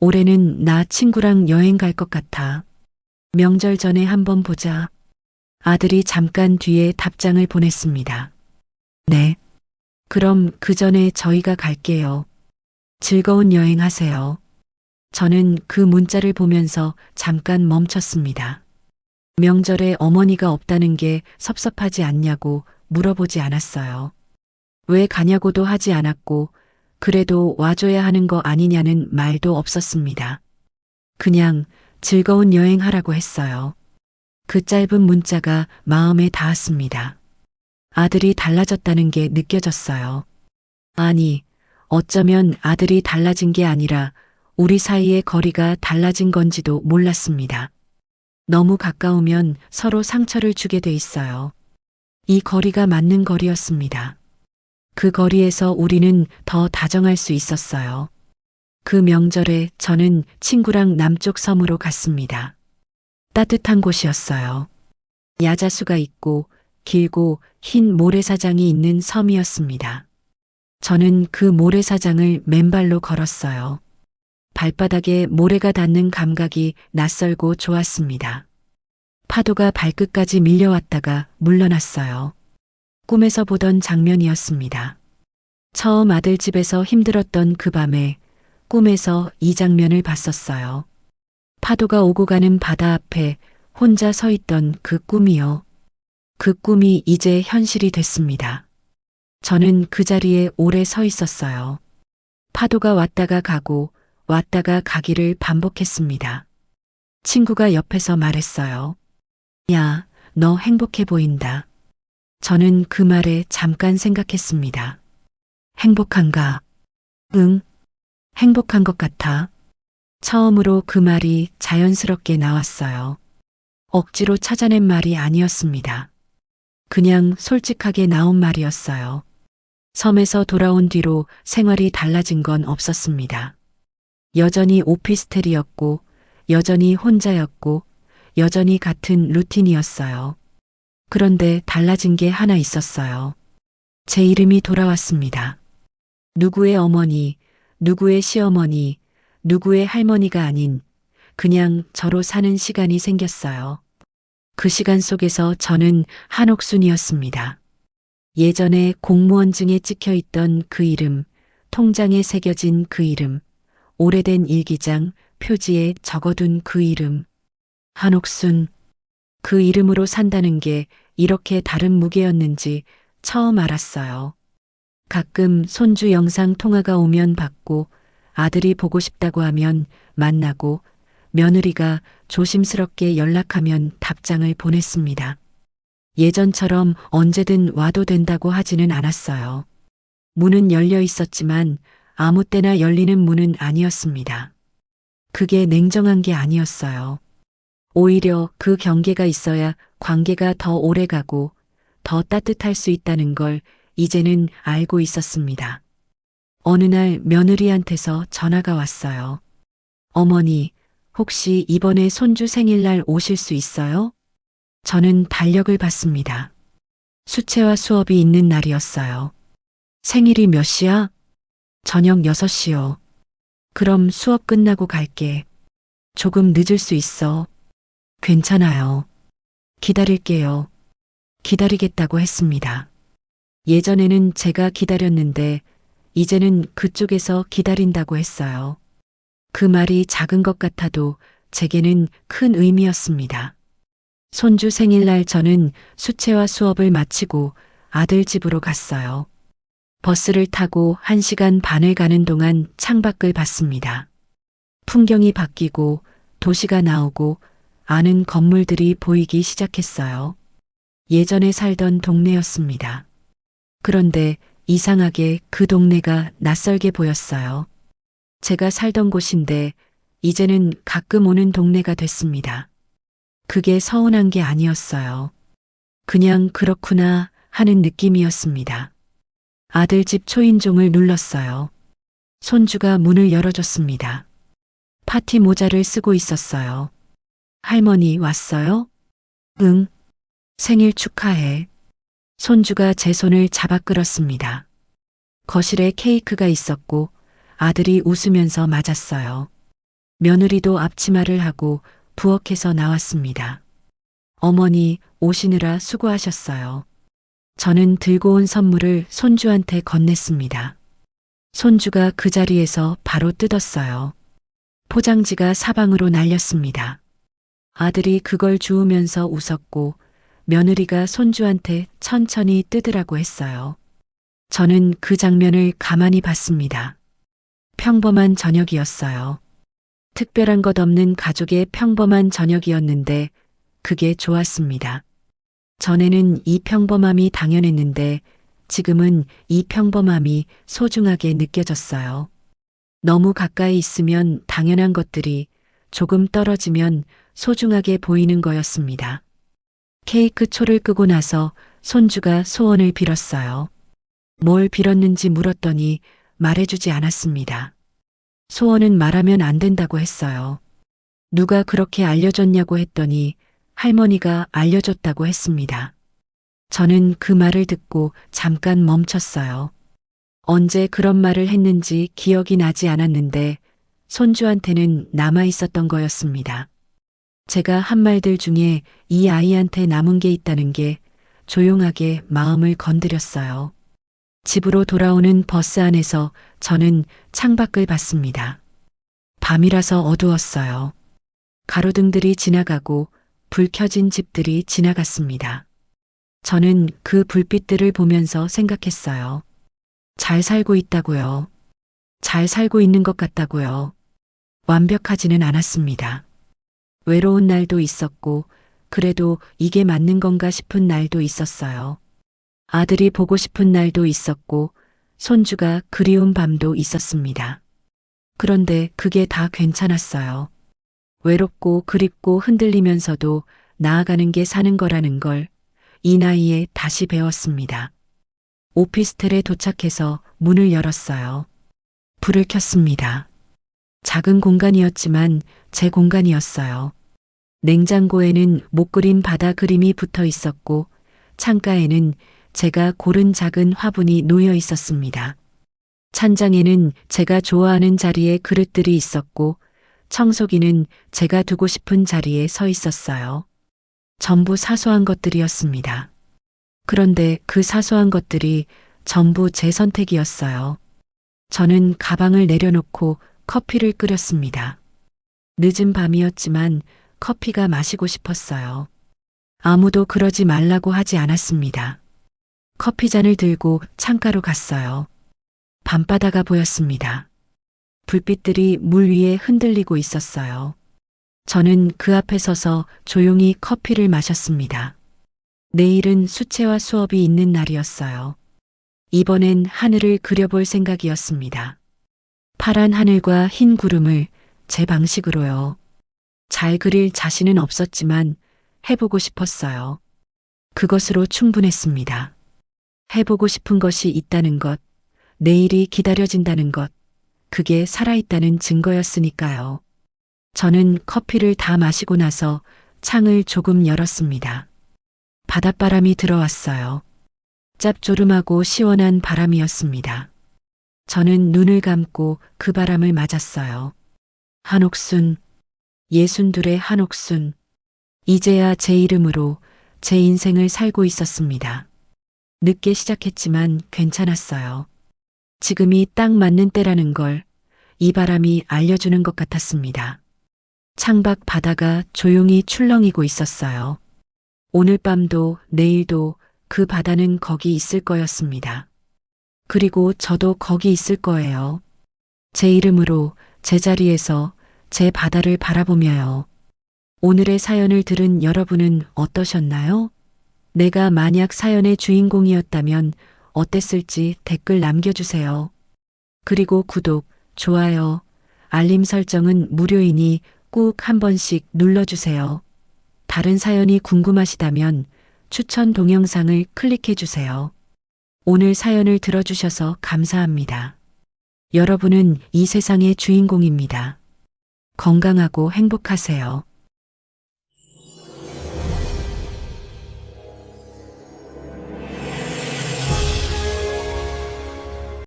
S1: 올해는 나 친구랑 여행 갈 것 같아. 명절 전에 한번 보자. 아들이 잠깐 뒤에 답장을 보냈습니다. 네. 그럼 그 전에 저희가 갈게요. 즐거운 여행 하세요. 저는 그 문자를 보면서 잠깐 멈췄습니다. 명절에 어머니가 없다는 게 섭섭하지 않냐고 물어보지 않았어요. 왜 가냐고도 하지 않았고 그래도 와줘야 하는 거 아니냐는 말도 없었습니다. 그냥 즐거운 여행하라고 했어요. 그 짧은 문자가 마음에 닿았습니다. 아들이 달라졌다는 게 느껴졌어요. 아니, 어쩌면 아들이 달라진 게 아니라 우리 사이의 거리가 달라진 건지도 몰랐습니다. 너무 가까우면 서로 상처를 주게 돼 있어요. 이 거리가 맞는 거리였습니다. 그 거리에서 우리는 더 다정할 수 있었어요. 그 명절에 저는 친구랑 남쪽 섬으로 갔습니다. 따뜻한 곳이었어요. 야자수가 있고 길고 흰 모래사장이 있는 섬이었습니다. 저는 그 모래사장을 맨발로 걸었어요. 발바닥에 모래가 닿는 감각이 낯설고 좋았습니다. 파도가 발끝까지 밀려왔다가 물러났어요. 꿈에서 보던 장면이었습니다. 처음 아들 집에서 힘들었던 그 밤에 꿈에서 이 장면을 봤었어요. 파도가 오고 가는 바다 앞에 혼자 서 있던 그 꿈이요. 그 꿈이 이제 현실이 됐습니다. 저는 그 자리에 오래 서 있었어요. 파도가 왔다가 가고 왔다가 가기를 반복했습니다. 친구가 옆에서 말했어요. 야, 너 행복해 보인다. 저는 그 말에 잠깐 생각했습니다. 행복한가? 응, 행복한 것 같아. 처음으로 그 말이 자연스럽게 나왔어요. 억지로 찾아낸 말이 아니었습니다. 그냥 솔직하게 나온 말이었어요. 섬에서 돌아온 뒤로 생활이 달라진 건 없었습니다. 여전히 오피스텔이었고, 여전히 혼자였고, 여전히 같은 루틴이었어요. 그런데 달라진 게 하나 있었어요. 제 이름이 돌아왔습니다. 누구의 어머니, 누구의 시어머니, 누구의 할머니가 아닌 그냥 저로 사는 시간이 생겼어요. 그 시간 속에서 저는 한옥순이었습니다. 예전에 공무원증에 찍혀 있던 그 이름, 통장에 새겨진 그 이름, 오래된 일기장, 표지에 적어둔 그 이름. 한옥순. 그 이름으로 산다는 게 이렇게 다른 무게였는지 처음 알았어요. 가끔 손주 영상 통화가 오면 받고 아들이 보고 싶다고 하면 만나고 며느리가 조심스럽게 연락하면 답장을 보냈습니다. 예전처럼 언제든 와도 된다고 하지는 않았어요. 문은 열려 있었지만 아무 때나 열리는 문은 아니었습니다. 그게 냉정한 게 아니었어요. 오히려 그 경계가 있어야 관계가 더 오래 가고 더 따뜻할 수 있다는 걸 이제는 알고 있었습니다. 어느 날 며느리한테서 전화가 왔어요. 어머니, 혹시 이번에 손주 생일날 오실 수 있어요? 저는 달력을 봤습니다. 수채화 수업이 있는 날이었어요. 생일이 몇 시야? 저녁 6시요. 그럼 수업 끝나고 갈게. 조금 늦을 수 있어. 괜찮아요. 기다릴게요. 기다리겠다고 했습니다. 예전에는 제가 기다렸는데 이제는 그쪽에서 기다린다고 했어요. 그 말이 작은 것 같아도 제게는 큰 의미였습니다. 손주 생일날 저는 수채화 수업을 마치고 아들 집으로 갔어요. 버스를 타고 1시간 반을 가는 동안 창밖을 봤습니다. 풍경이 바뀌고 도시가 나오고 아는 건물들이 보이기 시작했어요. 예전에 살던 동네였습니다. 그런데 이상하게 그 동네가 낯설게 보였어요. 제가 살던 곳인데 이제는 가끔 오는 동네가 됐습니다. 그게 서운한 게 아니었어요. 그냥 그렇구나 하는 느낌이었습니다. 아들 집 초인종을 눌렀어요. 손주가 문을 열어줬습니다. 파티 모자를 쓰고 있었어요. 할머니 왔어요? 응. 생일 축하해. 손주가 제 손을 잡아 끌었습니다. 거실에 케이크가 있었고 아들이 웃으면서 맞았어요. 며느리도 앞치마를 하고 부엌에서 나왔습니다. 어머니 오시느라 수고하셨어요. 저는 들고 온 선물을 손주한테 건넸습니다. 손주가 그 자리에서 바로 뜯었어요. 포장지가 사방으로 날렸습니다. 아들이 그걸 주우면서 웃었고 며느리가 손주한테 천천히 뜯으라고 했어요. 저는 그 장면을 가만히 봤습니다. 평범한 저녁이었어요. 특별한 것 없는 가족의 평범한 저녁이었는데 그게 좋았습니다. 전에는 이 평범함이 당연했는데 지금은 이 평범함이 소중하게 느껴졌어요. 너무 가까이 있으면 당연한 것들이 조금 떨어지면 소중하게 보이는 거였습니다. 케이크 초를 끄고 나서 손주가 소원을 빌었어요. 뭘 빌었는지 물었더니 말해주지 않았습니다. 소원은 말하면 안 된다고 했어요. 누가 그렇게 알려줬냐고 했더니 할머니가 알려줬다고 했습니다. 저는 그 말을 듣고 잠깐 멈췄어요. 언제 그런 말을 했는지 기억이 나지 않았는데 손주한테는 남아 있었던 거였습니다. 제가 한 말들 중에 이 아이한테 남은 게 있다는 게 조용하게 마음을 건드렸어요. 집으로 돌아오는 버스 안에서 저는 창밖을 봤습니다. 밤이라서 어두웠어요. 가로등들이 지나가고 불 켜진 집들이 지나갔습니다. 저는 그 불빛들을 보면서 생각했어요. 잘 살고 있다고요. 잘 살고 있는 것 같다고요. 완벽하지는 않았습니다. 외로운 날도 있었고, 그래도 이게 맞는 건가 싶은 날도 있었어요. 아들이 보고 싶은 날도 있었고, 손주가 그리운 밤도 있었습니다. 그런데 그게 다 괜찮았어요. 외롭고 그립고 흔들리면서도 나아가는 게 사는 거라는 걸 이 나이에 다시 배웠습니다. 오피스텔에 도착해서 문을 열었어요. 불을 켰습니다. 작은 공간이었지만 제 공간이었어요. 냉장고에는 못 그린 바다 그림이 붙어 있었고 창가에는 제가 고른 작은 화분이 놓여 있었습니다. 찬장에는 제가 좋아하는 자리에 그릇들이 있었고 청소기는 제가 두고 싶은 자리에 서 있었어요. 전부 사소한 것들이었습니다. 그런데 그 사소한 것들이 전부 제 선택이었어요. 저는 가방을 내려놓고 커피를 끓였습니다. 늦은 밤이었지만 커피가 마시고 싶었어요. 아무도 그러지 말라고 하지 않았습니다. 커피잔을 들고 창가로 갔어요. 밤바다가 보였습니다. 불빛들이 물 위에 흔들리고 있었어요. 저는 그 앞에 서서 조용히 커피를 마셨습니다. 내일은 수채화 수업이 있는 날이었어요. 이번엔 하늘을 그려볼 생각이었습니다. 파란 하늘과 흰 구름을 제 방식으로요. 잘 그릴 자신은 없었지만 해보고 싶었어요. 그것으로 충분했습니다. 해보고 싶은 것이 있다는 것, 내일이 기다려진다는 것, 그게 살아있다는 증거였으니까요. 저는 커피를 다 마시고 나서 창을 조금 열었습니다. 바닷바람이 들어왔어요. 짭조름하고 시원한 바람이었습니다. 저는 눈을 감고 그 바람을 맞았어요. 한옥순, 62의 한옥순. 이제야 제 이름으로 제 인생을 살고 있었습니다. 늦게 시작했지만 괜찮았어요. 지금이 딱 맞는 때라는 걸 이 바람이 알려주는 것 같았습니다. 창밖 바다가 조용히 출렁이고 있었어요. 오늘 밤도 내일도 그 바다는 거기 있을 거였습니다. 그리고 저도 거기 있을 거예요. 제 이름으로 제 자리에서 제 바다를 바라보며요. 오늘의 사연을 들은 여러분은 어떠셨나요? 내가 만약 사연의 주인공이었다면 어땠을지 댓글 남겨주세요. 그리고 구독, 좋아요, 알림 설정은 무료이니 꼭 한 번씩 눌러주세요. 다른 사연이 궁금하시다면 추천 동영상을 클릭해주세요. 오늘 사연을 들어주셔서 감사합니다. 여러분은 이 세상의 주인공입니다. 건강하고 행복하세요.